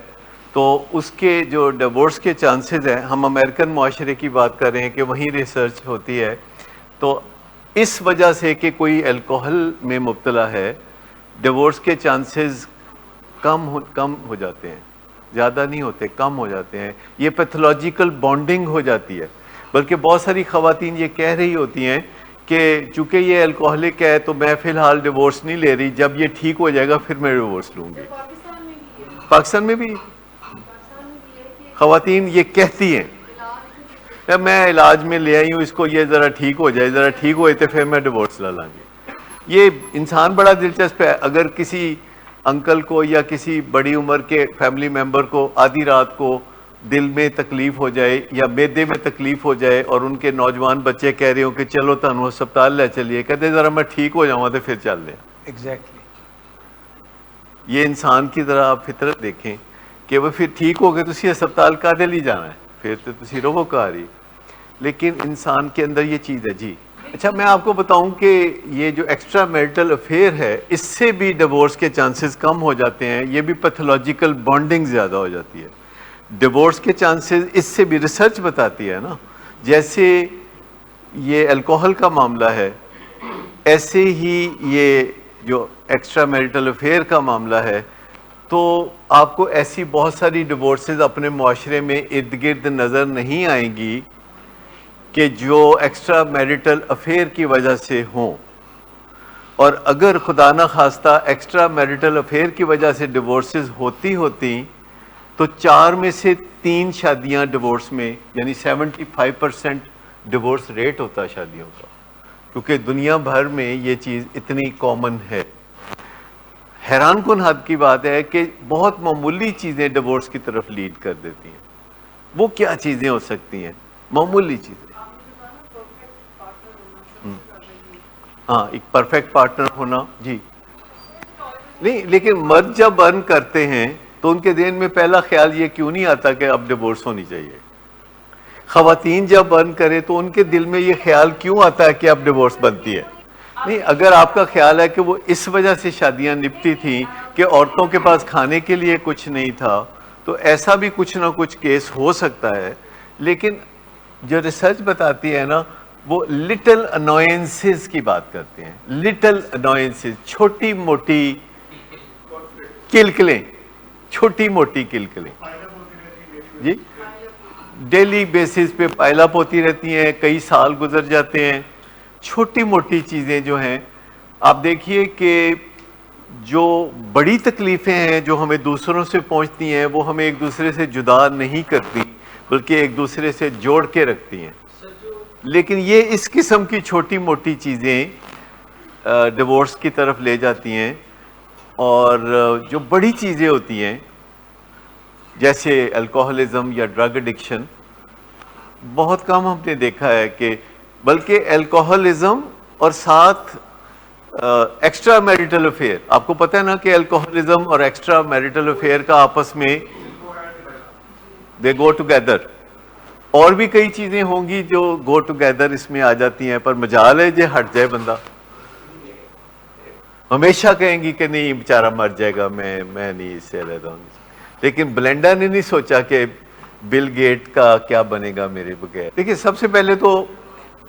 تو اس کے جو ڈیورس کے چانسز ہیں، ہم امریکن معاشرے کی بات کر رہے ہیں کہ وہیں ریسرچ ہوتی ہے، تو اس وجہ سے کہ کوئی الکوہل میں مبتلا ہے ڈیورس کے چانسز کم ہو جاتے ہیں، زیادہ نہیں ہوتے، کم ہو جاتے ہیں۔ یہ پیتھولوجیکل بانڈنگ ہو جاتی ہے، بلکہ بہت ساری خواتین یہ کہہ رہی ہوتی ہیں کہ چونکہ یہ الکوہلک ہے تو میں فی الحال ڈیورس نہیں لے رہی، جب یہ ٹھیک ہو جائے گا پھر میں ڈیورس لوں گی۔ پاکستان میں بھی خواتین یہ کہتی ہیں میں علاج میں لے آئی ہوں اس کو، یہ ذرا ٹھیک ہو جائے، ذرا ٹھیک ہوئے تو پھر میں ڈیورس لا لوں گی۔ یہ انسان بڑا دلچسپ ہے، اگر کسی انکل کو یا کسی بڑی عمر کے فیملی ممبر کو آدھی رات کو دل میں تکلیف ہو جائے یا معدے میں تکلیف ہو جائے اور ان کے نوجوان بچے کہہ رہے ہوں کہ چلو تانوں ہسپتال لے چلیے، کہتے ذرا میں ٹھیک ہو جاؤں تو پھر چل لیں۔ ایگزیکٹلی یہ انسان کی ذرا آپ فطرت دیکھیں کہ وہ پھر ٹھیک ہو گئے تسی ہسپتال کا دل ہی جانا ہے، پھر تو تسی روو کاری، لیکن انسان کے اندر یہ چیز ہے۔ جی اچھا، میں آپ کو بتاؤں کہ یہ جو ایکسٹرا میرٹل افیئر ہے اس سے بھی ڈیورس کے چانسز کم ہو جاتے ہیں، یہ بھی پیتھولوجیکل بانڈنگ زیادہ ہو جاتی ہے۔ ڈیورس کے چانسز اس سے بھی ریسرچ بتاتی ہے نا، جیسے یہ الکوہل کا معاملہ ہے ایسے ہی یہ جو ایکسٹرا میرٹل افیئر کا معاملہ ہے، تو آپ کو ایسی بہت ساری ڈیورسز اپنے معاشرے میں ارد گرد نظر نہیں آئیں گی کہ جو ایکسٹرا میرٹل افیئر کی وجہ سے ہوں، اور اگر خدا نہ خواستہ ایکسٹرا میرٹل افیئر کی وجہ سے ڈیورسز ہوتی تو 4 میں سے 3 شادیاں ڈیورس میں، یعنی 75% ڈیورس ریٹ ہوتا ہے شادیوں کا، کیونکہ دنیا بھر میں یہ چیز اتنی کامن ہے۔ حیران کن حد کی بات ہے کہ بہت معمولی چیزیں ڈیورس کی طرف لیڈ کر دیتی ہیں. وہ کیا چیزیں ہو سکتی ہیں؟ معمولی چیزیں. ہاں، ایک پرفیکٹ پارٹنر ہونا. جی نہیں، لیکن مرد جب ارن کرتے ہیں تو ان کے ذہن میں پہلا خیال یہ کیوں نہیں آتا کہ اب ڈیورس ہونی چاہیے؟ خواتین جب ارن کرے تو ان کے دل میں یہ خیال کیوں آتا ہے کہ اب ڈیورس بنتی ہے؟ نہیں، اگر آپ کا خیال ہے کہ وہ اس وجہ سے شادیاں نپٹی تھیں کہ عورتوں کے پاس کھانے کے لیے کچھ نہیں تھا، تو ایسا بھی کچھ نہ کچھ کیس ہو سکتا ہے. لیکن جو ریسرچ بتاتی ہے نا، وہ لٹل انوائنسز کی بات کرتے ہیں. لٹل انوائنسز، چھوٹی موٹی کلکلیں، چھوٹی موٹی کلکلیں. جی ڈیلی بیسس پہ پائل اپ ہوتی رہتی ہیں، کئی سال گزر جاتے ہیں. چھوٹی موٹی چیزیں جو ہیں، آپ دیکھیے کہ جو بڑی تکلیفیں ہیں جو ہمیں دوسروں سے پہنچتی ہیں، وہ ہمیں ایک دوسرے سے جدا نہیں کرتی بلکہ ایک دوسرے سے جوڑ کے رکھتی ہیں. لیکن یہ اس قسم کی چھوٹی موٹی چیزیں ڈیورس کی طرف لے جاتی ہیں. اور جو بڑی چیزیں ہوتی ہیں جیسے الکوہلزم یا ڈرگ ایڈکشن، بہت کم ہم نے دیکھا ہے کہ بلکہ الکوہلزم اور ساتھ ایکسٹرا میریٹل افیئر. آپ کو پتہ ہے نا کہ الکوہلزم اور ایکسٹرا میریٹل افیئر کا آپس میں دے گو ٹوگیدر. اور بھی کئی چیزیں ہوں گی جو گو ٹوگیدر اس میں آ جاتی ہیں، پر مجال ہے جو ہٹ جائے بندہ. ہمیشہ کہیں گی کہ نہیں بیچارہ مر جائے گا، میں نہیں اس سے رہتا ہوں. لیکن بلینڈا نے نہیں سوچا کہ بل گیٹ کا کیا بنے گا میرے بغیر. دیکھیے، سب سے پہلے تو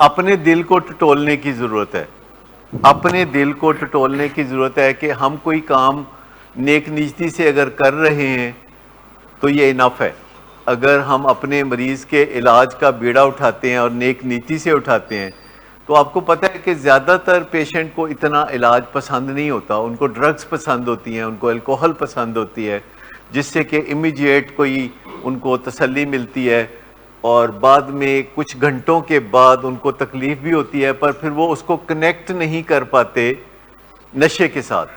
اپنے دل کو ٹٹولنے کی ضرورت ہے. اپنے دل کو ٹٹولنے کی ضرورت ہے کہ ہم کوئی کام نیک نیتی سے اگر کر رہے ہیں تو یہ انف ہے. اگر ہم اپنے مریض کے علاج کا بیڑا اٹھاتے ہیں اور نیک نیتی سے اٹھاتے ہیں تو آپ کو پتہ ہے کہ زیادہ تر پیشنٹ کو اتنا علاج پسند نہیں ہوتا. ان کو ڈرگز پسند ہوتی ہیں، ان کو الکوہل پسند ہوتی ہے، جس سے کہ امیجیٹ کوئی ان کو تسلی ملتی ہے، اور بعد میں کچھ گھنٹوں کے بعد ان کو تکلیف بھی ہوتی ہے، پر پھر وہ اس کو کنیکٹ نہیں کر پاتے نشے کے ساتھ.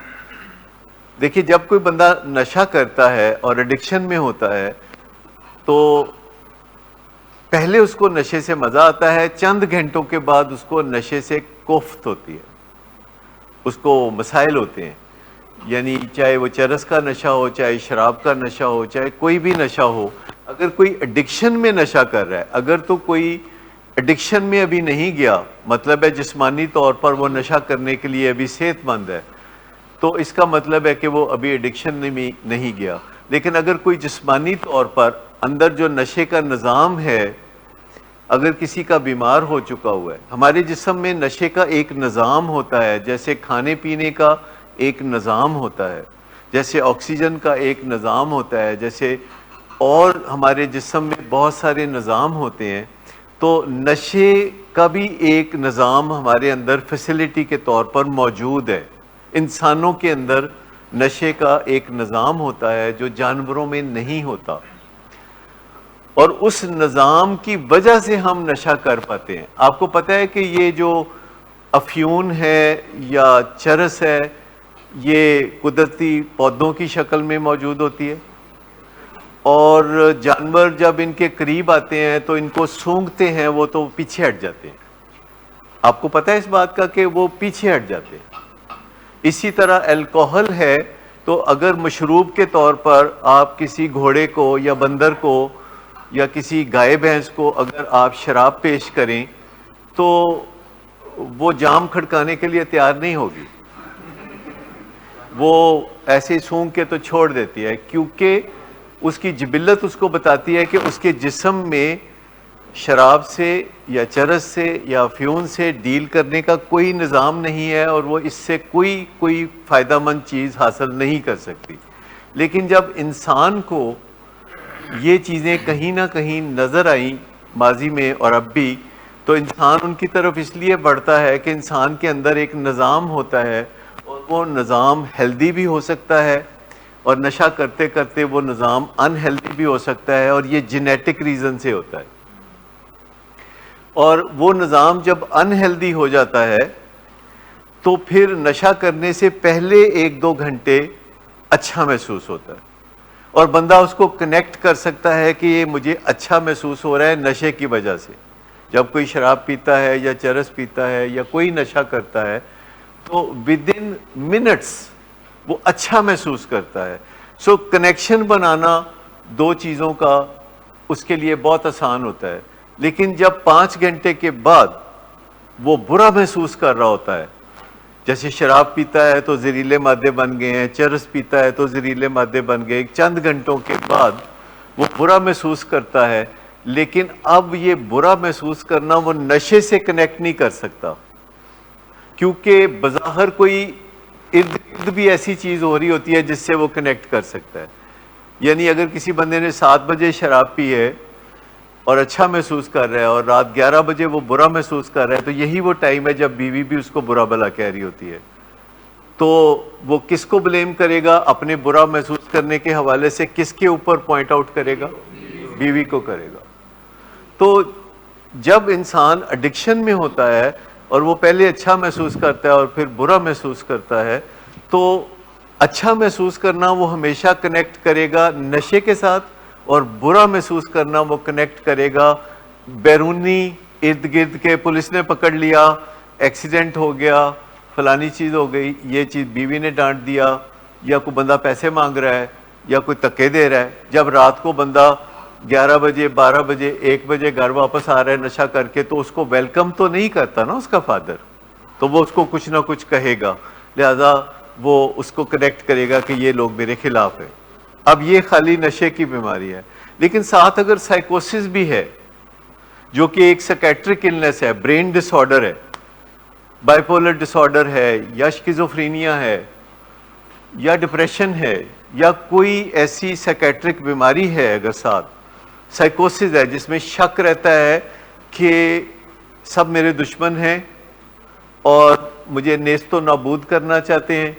دیکھیے، جب کوئی بندہ نشہ کرتا ہے اور ایڈکشن میں ہوتا ہے تو پہلے اس کو نشے سے مزہ آتا ہے، چند گھنٹوں کے بعد اس کو نشے سے کوفت ہوتی ہے، اس کو مسائل ہوتے ہیں. یعنی چاہے وہ چرس کا نشہ ہو، چاہے شراب کا نشہ ہو، چاہے کوئی بھی نشہ ہو، اگر کوئی ایڈکشن میں نشہ کر رہا ہے، اگر تو کوئی ایڈکشن میں ابھی نہیں گیا، مطلب ہے جسمانی طور پر وہ نشہ کرنے کے لیے ابھی صحت مند ہے، تو اس کا مطلب ہے کہ وہ ابھی ایڈکشن میں نہیں گیا. لیکن اگر کوئی جسمانی طور پر اندر جو نشے کا نظام ہے، اگر کسی کا بیمار ہو چکا ہوا ہے، ہمارے جسم میں نشے کا ایک نظام ہوتا ہے، جیسے کھانے پینے کا ایک نظام ہوتا ہے، جیسے آکسیجن کا ایک نظام ہوتا ہے، جیسے اور ہمارے جسم میں بہت سارے نظام ہوتے ہیں. تو نشے کا بھی ایک نظام ہمارے اندر فیسلٹی کے طور پر موجود ہے. انسانوں کے اندر نشے کا ایک نظام ہوتا ہے جو جانوروں میں نہیں ہوتا، اور اس نظام کی وجہ سے ہم نشہ کر پاتے ہیں. آپ کو پتہ ہے کہ یہ جو افیون ہے یا چرس ہے، یہ قدرتی پودوں کی شکل میں موجود ہوتی ہے، اور جانور جب ان کے قریب آتے ہیں تو ان کو سونگھتے ہیں، وہ تو پیچھے ہٹ جاتے ہیں. آپ کو پتہ ہے اس بات کا کہ وہ پیچھے ہٹ جاتے ہیں. اسی طرح الکوہل ہے، تو اگر مشروب کے طور پر آپ کسی گھوڑے کو یا بندر کو یا کسی گائے بھینس کو اگر آپ شراب پیش کریں تو وہ جام کھڑکانے کے لیے تیار نہیں ہوگی، وہ ایسے ہی سونگھ کے تو چھوڑ دیتی ہے، کیونکہ اس کی جبلت اس کو بتاتی ہے کہ اس کے جسم میں شراب سے یا چرس سے یا افیون سے ڈیل کرنے کا کوئی نظام نہیں ہے، اور وہ اس سے کوئی فائدہ مند چیز حاصل نہیں کر سکتی. لیکن جب انسان کو یہ چیزیں کہیں نہ کہیں نظر آئیں ماضی میں اور اب بھی، تو انسان ان کی طرف اس لیے بڑھتا ہے کہ انسان کے اندر ایک نظام ہوتا ہے، اور وہ نظام ہیلدی بھی ہو سکتا ہے، اور نشہ کرتے کرتے وہ نظام انہیلدی بھی ہو سکتا ہے، اور یہ جینیٹک ریزن سے ہوتا ہے. اور وہ نظام جب انہیلدی ہو جاتا ہے تو پھر نشہ کرنے سے پہلے 1-2 گھنٹے اچھا محسوس ہوتا ہے اور بندہ اس کو کنیکٹ کر سکتا ہے کہ یہ مجھے اچھا محسوس ہو رہا ہے نشے کی وجہ سے. جب کوئی شراب پیتا ہے یا چرس پیتا ہے یا کوئی نشہ کرتا ہے تو ود ان منٹس وہ اچھا محسوس کرتا ہے. سو کنیکشن بنانا 2 چیزوں کا اس کے لیے بہت آسان ہوتا ہے. لیکن جب 5 گھنٹے کے بعد وہ برا محسوس کر رہا ہوتا ہے, جیسے شراب پیتا ہے تو زہریلے مادے بن گئے ہیں, چرس پیتا ہے تو زہریلے مادے بن گئے, چند گھنٹوں کے بعد وہ برا محسوس کرتا ہے, لیکن اب یہ برا محسوس کرنا وہ نشے سے کنیکٹ نہیں کر سکتا, کیونکہ بظاہر کوئی ارد گرد بھی ایسی چیز ہو رہی ہوتی ہے جس سے وہ کنیکٹ کر سکتا ہے. یعنی اگر کسی بندے نے 7 بجے شراب پی ہے اور اچھا محسوس کر رہا ہے اور رات 11 بجے وہ برا محسوس کر رہا ہے, تو یہی وہ ٹائم ہے جب بیوی بھی اس کو برا بھلا کہہ رہی ہوتی ہے. تو وہ کس کو بلیم کرے گا؟ اپنے برا محسوس کرنے کے حوالے سے کس کے اوپر پوائنٹ آؤٹ کرے گا؟ بیوی کو کرے گا. تو جب انسان ایڈکشن میں ہوتا ہے اور وہ پہلے اچھا محسوس کرتا ہے اور پھر برا محسوس کرتا ہے, تو اچھا محسوس کرنا وہ ہمیشہ کنیکٹ کرے گا نشے کے ساتھ, اور برا محسوس کرنا وہ کنیکٹ کرے گا بیرونی ارد گرد کے, پولیس نے پکڑ لیا, ایکسیڈنٹ ہو گیا, فلانی چیز ہو گئی, یہ چیز بیوی نے ڈانٹ دیا, یا کوئی بندہ پیسے مانگ رہا ہے یا کوئی دھکے دے رہا ہے. جب رات کو بندہ 11 بجے 12 بجے 1 بجے گھر واپس آ رہا ہے نشہ کر کے, تو اس کو ویلکم تو نہیں کرتا نا اس کا فادر, تو وہ اس کو کچھ نہ کچھ کہے گا, لہذا وہ اس کو کنیکٹ کرے گا کہ یہ لوگ میرے خلاف ہیں. اب یہ خالی نشے کی بیماری ہے, لیکن ساتھ اگر سائیکوسس بھی ہے جو کہ ایک سائیکیٹرک النس ہے, برین ڈس آرڈر ہے, بائیپولر ڈس آرڈر ہے, یا شیزوفرینیا ہے, یا ڈپریشن ہے, یا کوئی ایسی سائیکیٹرک بیماری ہے, اگر ساتھ سائیکوسس ہے جس میں شک رہتا ہے کہ سب میرے دشمن ہیں اور مجھے نیست و نابود کرنا چاہتے ہیں,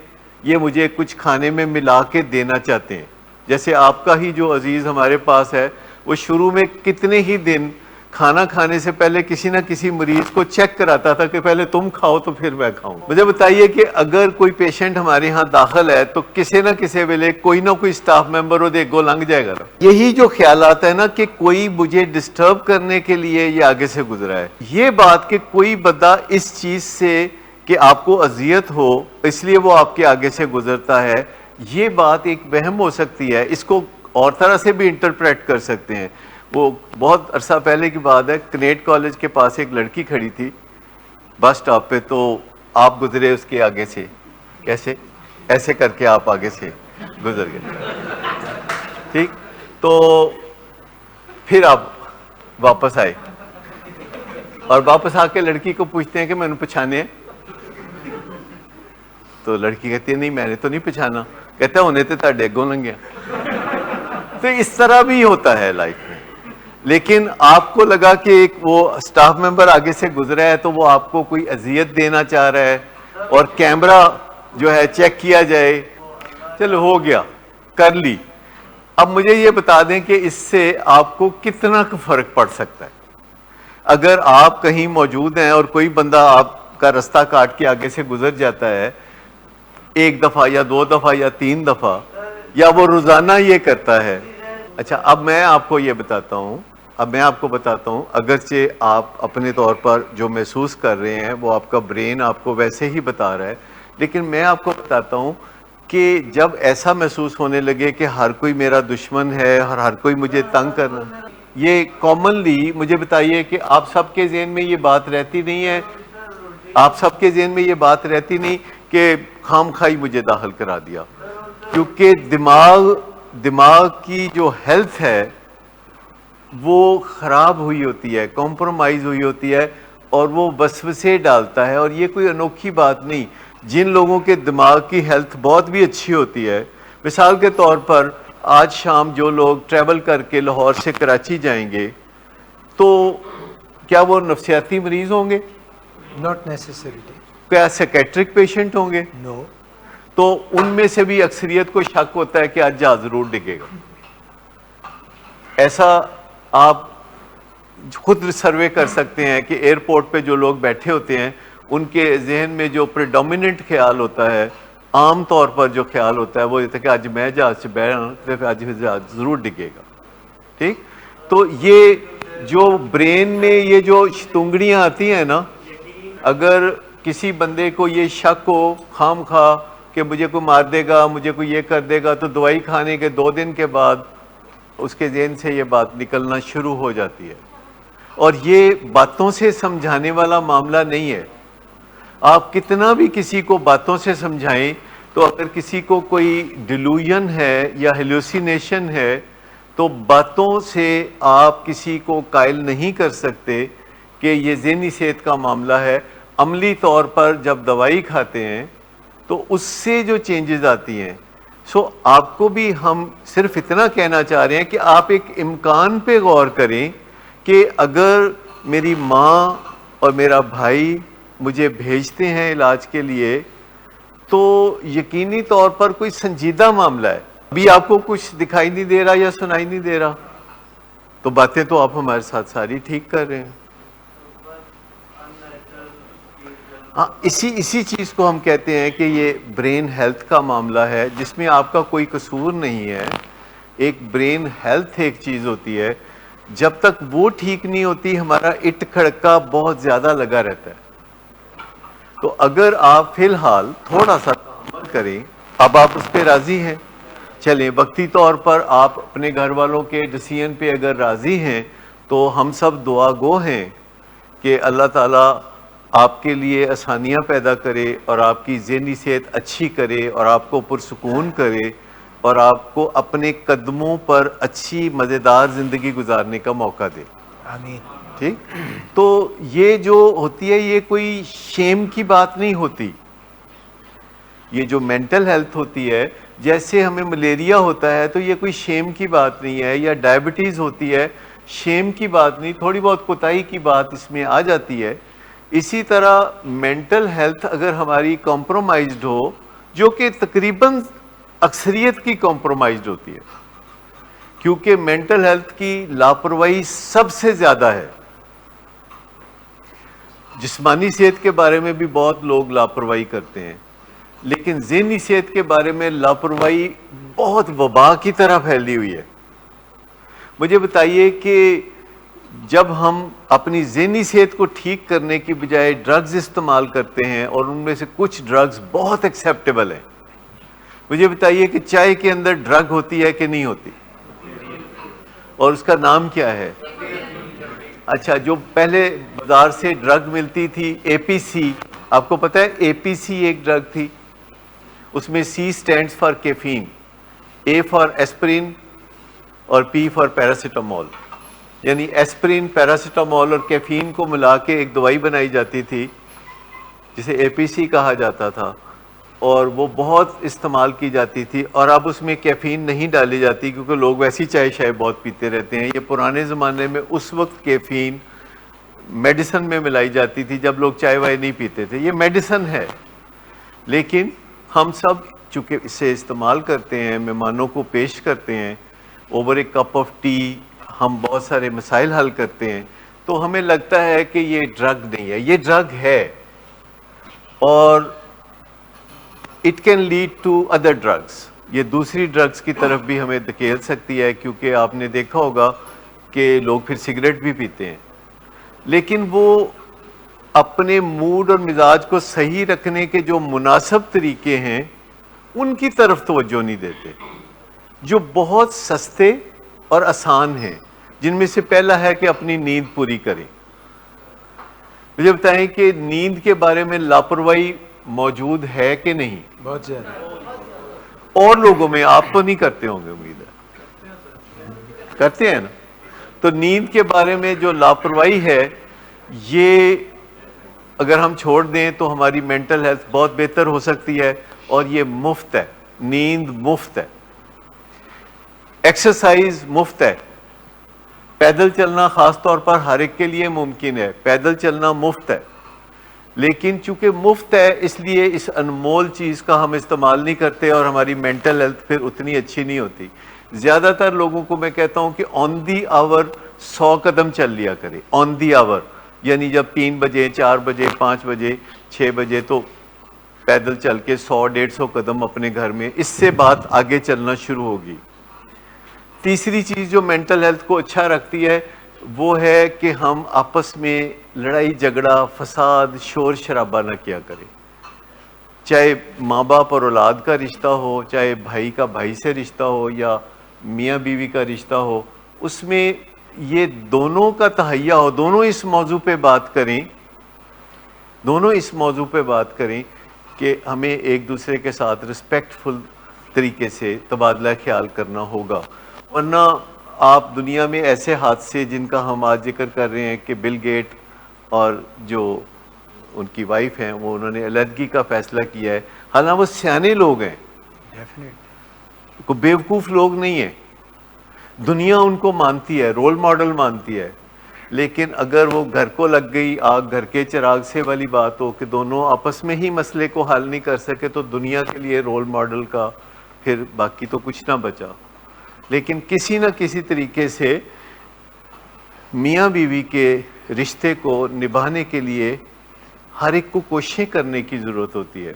یہ مجھے کچھ کھانے میں ملا کے دینا چاہتے ہیں. جیسے آپ کا ہی جو عزیز ہمارے پاس ہے, وہ شروع میں کتنے ہی دن کھانا کھانے سے پہلے کسی نہ کسی مریض کو چیک کراتا تھا کہ پہلے تم کھاؤ تو پھر میں کھاؤں. مجھے بتائیے کہ اگر کوئی پیشنٹ ہمارے ہاں داخل ہے تو کسی نہ کسی ویلے کوئی نہ کوئی سٹاف ممبر وہ دیکھ گو لنگ جائے گا نا. یہی جو خیالات ہے نا کہ کوئی مجھے ڈسٹرب کرنے کے لیے یہ آگے سے گزرا ہے, یہ بات کہ کوئی بندہ اس چیز سے کہ آپ کو اذیت ہو اس لیے وہ آپ کے آگے سے گزرتا ہے, یہ بات ایک وہم ہو سکتی ہے. اس کو اور طرح سے بھی انٹرپریٹ کر سکتے ہیں. وہ بہت عرصہ پہلے کی بات ہے, کنیٹ کالج کے پاس ایک لڑکی کھڑی تھی بس سٹاپ پہ, تو آپ گزرے اس کے آگے سے, کیسے ایسے کر کے آپ آگے سے گزر گئے, ٹھیک, تو پھر آپ واپس آئے اور واپس آ کے لڑکی کو پوچھتے ہیں کہ میں نے پہچانے ہیں, تو لڑکی کہتی ہے نہیں میں نے تو نہیں پہچانا. کہتا ہے انہیں تو تھا ڈیگوں لنگیا. تو اس طرح بھی ہوتا ہے لائف میں. لیکن آپ کو لگا کہ ایک وہ سٹاف ممبر آگے سے گزرا ہے تو وہ آپ کو کوئی اذیت دینا چاہ رہا ہے, اور کیمرہ جو ہے چیک کیا جائے, چلو ہو گیا کر لی. اب مجھے یہ بتا دیں کہ اس سے آپ کو کتنا فرق پڑ سکتا ہے. اگر آپ کہیں موجود ہیں اور کوئی بندہ آپ کا رستہ کاٹ کے آگے سے گزر جاتا ہے 1 دفعہ یا 2 دفعہ یا 3 دفعہ, یا وہ روزانہ یہ کرتا ہے. اچھا اب میں آپ کو یہ بتاتا ہوں, اگرچہ آپ اپنے طور پر جو محسوس کر رہے ہیں وہ آپ کا برین آپ کو ویسے ہی بتا رہا ہے, لیکن میں آپ کو بتاتا ہوں کہ جب ایسا محسوس ہونے لگے کہ ہر کوئی میرا دشمن ہے اور ہر کوئی مجھے تنگ کرنا, یہ کامنلی مجھے بتائیے کہ آپ سب کے ذہن میں یہ بات رہتی نہیں ہے, آپ سب کے ذہن میں یہ بات رہتی نہیں کہ خام خائی مجھے داخل کرا دیا, کیونکہ دماغ کی جو ہیلتھ ہے وہ خراب ہوئی ہوتی ہے, کمپرومائز ہوئی ہوتی ہے, اور وہ وسوسے ڈالتا ہے. اور یہ کوئی انوکھی بات نہیں. جن لوگوں کے دماغ کی ہیلتھ بہت بھی اچھی ہوتی ہے, مثال کے طور پر آج شام جو لوگ ٹریول کر کے لاہور سے کراچی جائیں گے, تو کیا وہ نفسیاتی مریض ہوں گے؟ Not necessarily. کیا سائیکیٹرک پیشنٹ ہوں گے؟ No. تو ان میں سے بھی اکثریت کو شک ہوتا ہے کہ آج جہاز ضرور ڈگے گا. ایسا آپ خود سروے کر سکتے ہیں کہ ایئرپورٹ پہ جو لوگ بیٹھے ہوتے ہیں ان کے ذہن میں جو پریڈومیننٹ خیال ہوتا ہے، عام طور پر جو خیال ہوتا ہے وہ یہ تھا کہ آج میں جہاز سے بیٹھا ہوں تو آج جہاز ضرور ڈگے گا. ٹھیک، تو یہ جو برین میں یہ جو شتونگڑیاں آتی ہیں نا، اگر کسی بندے کو یہ شک ہو خام خواہ کہ مجھے کوئی مار دے گا، مجھے کوئی یہ کر دے گا، تو دوائی کھانے کے 2 دن کے بعد اس کے ذہن سے یہ بات نکلنا شروع ہو جاتی ہے. اور یہ باتوں سے سمجھانے والا معاملہ نہیں ہے. آپ کتنا بھی کسی کو باتوں سے سمجھائیں، تو اگر کسی کو کوئی ڈیلوژن ہے یا ہیلوسینیشن ہے تو باتوں سے آپ کسی کو قائل نہیں کر سکتے کہ یہ ذہنی صحت کا معاملہ ہے. عملی طور پر جب دوائی کھاتے ہیں تو اس سے جو چینجز آتی ہیں، آپ کو بھی ہم صرف اتنا کہنا چاہ رہے ہیں کہ آپ ایک امکان پہ غور کریں کہ اگر میری ماں اور میرا بھائی مجھے بھیجتے ہیں علاج کے لیے تو یقینی طور پر کوئی سنجیدہ معاملہ ہے. ابھی آپ کو کچھ دکھائی نہیں دے رہا یا سنائی نہیں دے رہا، تو باتیں تو آپ ہمارے ساتھ ساری ٹھیک کر رہے ہیں. ہاں، اسی چیز کو ہم کہتے ہیں کہ یہ برین ہیلتھ کا معاملہ ہے جس میں آپ کا کوئی قصور نہیں ہے. ایک برین ہیلتھ ایک چیز ہوتی ہے، جب تک وہ ٹھیک نہیں ہوتی ہمارا اٹ کھڑکا بہت زیادہ لگا رہتا ہے. تو اگر آپ فی الحال تھوڑا سا عمل کریں، اب آپ اس پہ راضی ہیں، چلیں وقتی طور پر آپ اپنے گھر والوں کے ڈیسیژن پہ اگر راضی ہیں تو ہم سب دعا گو ہیں کہ اللہ تعالیٰ آپ کے لیے آسانیاں پیدا کرے اور آپ کی ذہنی صحت اچھی کرے اور آپ کو پرسکون کرے اور آپ کو اپنے قدموں پر اچھی مزیدار زندگی گزارنے کا موقع دے. آمین. ٹھیک، تو یہ جو ہوتی ہے یہ کوئی شیم کی بات نہیں ہوتی. یہ جو مینٹل ہیلتھ ہوتی ہے، جیسے ہمیں ملیریا ہوتا ہے تو یہ کوئی شیم کی بات نہیں ہے، یا ڈائبٹیز ہوتی ہے، شیم کی بات نہیں، تھوڑی بہت کوتاہی کی بات اس میں آ جاتی ہے. اسی طرح مینٹل ہیلتھ اگر ہماری کمپرومائزڈ ہو، جو کہ تقریباً اکثریت کی کمپرومائزڈ ہوتی ہے، کیونکہ مینٹل ہیلتھ کی لاپرواہی سب سے زیادہ ہے. جسمانی صحت کے بارے میں بھی بہت لوگ لاپرواہی کرتے ہیں، لیکن ذہنی صحت کے بارے میں لاپرواہی بہت وبا کی طرح پھیلی ہوئی ہے. مجھے بتائیے کہ جب ہم اپنی ذہنی صحت کو ٹھیک کرنے کی بجائے ڈرگز استعمال کرتے ہیں، اور ان میں سے کچھ ڈرگز بہت ایکسیپٹیبل ہیں. مجھے بتائیے کہ چائے کے اندر ڈرگ ہوتی ہے کہ نہیں ہوتی، اور اس کا نام کیا ہے؟ اچھا، جو پہلے بازار سے ڈرگ ملتی تھی اے پی سی، آپ کو پتہ ہے اے پی سی ایک ڈرگ تھی، اس میں C stands for caffeine, A for aspirin اور پی فار پیراسیٹامول. یعنی ایسپرین، پیراسیٹامول اور کیفین کو ملا کے ایک دوائی بنائی جاتی تھی جسے اے پی سی کہا جاتا تھا، اور وہ بہت استعمال کی جاتی تھی. اور اب اس میں کیفین نہیں ڈالی جاتی کیونکہ لوگ ویسی چائے شائے بہت پیتے رہتے ہیں. یہ پرانے زمانے میں اس وقت کیفین میڈیسن میں ملائی جاتی تھی جب لوگ چائے وائے نہیں پیتے تھے. یہ میڈیسن ہے، لیکن ہم سب چونکہ اسے استعمال کرتے ہیں، مہمانوں کو پیش کرتے ہیں، over a cup of T ہم بہت سارے مسائل حل کرتے ہیں، تو ہمیں لگتا ہے کہ یہ ڈرگ نہیں ہے. یہ ڈرگ ہے، اور it can lead to other drugs. یہ دوسری ڈرگس کی طرف بھی ہمیں دھکیل سکتی ہے، کیونکہ آپ نے دیکھا ہوگا کہ لوگ پھر سگریٹ بھی پیتے ہیں، لیکن وہ اپنے موڈ اور مزاج کو صحیح رکھنے کے جو مناسب طریقے ہیں ان کی طرف توجہ نہیں دیتے، جو بہت سستے اور آسان ہیں، جن میں سے پہلا ہے کہ اپنی نیند پوری کریں. مجھے بتائیں کہ نیند کے بارے میں لاپرواہی موجود ہے کہ نہیں؟ بہت زیادہ. اور لوگوں میں، آپ تو نہیں کرتے ہوں گے، امید ہے کرتے ہیں نا. تو نیند کے بارے میں جو لاپرواہی ہے، یہ اگر ہم چھوڑ دیں تو ہماری مینٹل ہیلتھ بہت بہتر ہو سکتی ہے. اور یہ مفت ہے، نیند مفت ہے، ایکسرسائز مفت ہے. پیدل چلنا خاص طور پر ہر ایک کے لیے ممکن ہے، پیدل چلنا مفت ہے. لیکن چونکہ مفت ہے اس لیے اس انمول چیز کا ہم استعمال نہیں کرتے، اور ہماری مینٹل ہیلتھ پھر اتنی اچھی نہیں ہوتی. زیادہ تر لوگوں کو میں کہتا ہوں کہ آن دی آور 100 قدم چل لیا کرے. آن دی آور یعنی جب 3 بجے 4 بجے 5 بجے 6 بجے تو پیدل چل کے 100-150 قدم اپنے گھر میں، اس سے بات آگے چلنا شروع ہوگی۔ تیسری چیز جو مینٹل ہیلتھ کو اچھا رکھتی ہے وہ ہے کہ ہم آپس میں لڑائی جھگڑا فساد شور شرابہ نہ کیا کریں، چاہے ماں باپ اور اولاد کا رشتہ ہو، چاہے بھائی کا بھائی سے رشتہ ہو، یا میاں بیوی کا رشتہ ہو، اس میں یہ دونوں کا تہیہ ہو، دونوں اس موضوع پہ بات کریں، دونوں اس موضوع پہ بات کریں کہ ہمیں ایک دوسرے کے ساتھ رسپیکٹفل طریقے سے تبادلہ خیال کرنا ہوگا، ورنہ آپ دنیا میں ایسے حادثے جن کا ہم آج ذکر کر رہے ہیں کہ بل گیٹ اور جو ان کی وائف ہیں وہ انہوں نے علیحدگی کا فیصلہ کیا ہے، حالانکہ وہ سیانے لوگ ہیں، کوئی بیوقوف لوگ نہیں ہیں، دنیا ان کو مانتی ہے، رول ماڈل مانتی ہے، لیکن اگر وہ گھر کو لگ گئی آگ گھر کے چراغ سے والی بات ہو کہ دونوں آپس میں ہی مسئلے کو حل نہیں کر سکے تو دنیا کے لیے رول ماڈل کا پھر باقی تو کچھ نہ بچا۔ لیکن کسی نہ کسی طریقے سے میاں بیوی کے رشتے کو نبھانے کے لیے ہر ایک کو کوششیں کرنے کی ضرورت ہوتی ہے۔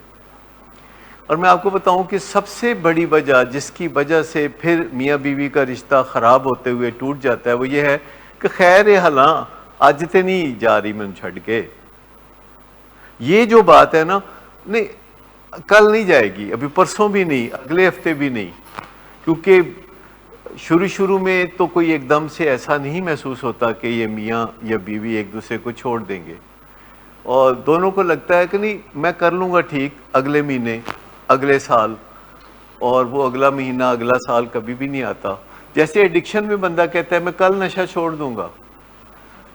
اور میں آپ کو بتاؤں کہ سب سے بڑی وجہ جس کی وجہ سے پھر میاں بیوی کا رشتہ خراب ہوتے ہوئے ٹوٹ جاتا ہے وہ یہ ہے کہ خیر حلاں اج تے نہیں جا رہی میں چھڑ کے، یہ جو بات ہے نا، نہیں کل نہیں جائے گی، ابھی پرسوں بھی نہیں، اگلے ہفتے بھی نہیں، کیونکہ شروع میں تو کوئی ایک دم سے ایسا نہیں محسوس ہوتا کہ یہ میاں یا بیوی ایک دوسرے کو چھوڑ دیں گے، اور دونوں کو لگتا ہے کہ نہیں میں کر لوں گا ٹھیک اگلے مہینے اگلے سال، اور وہ اگلا مہینہ اگلا سال کبھی بھی نہیں آتا۔ جیسے ایڈکشن میں بندہ کہتا ہے میں کل نشہ چھوڑ دوں گا۔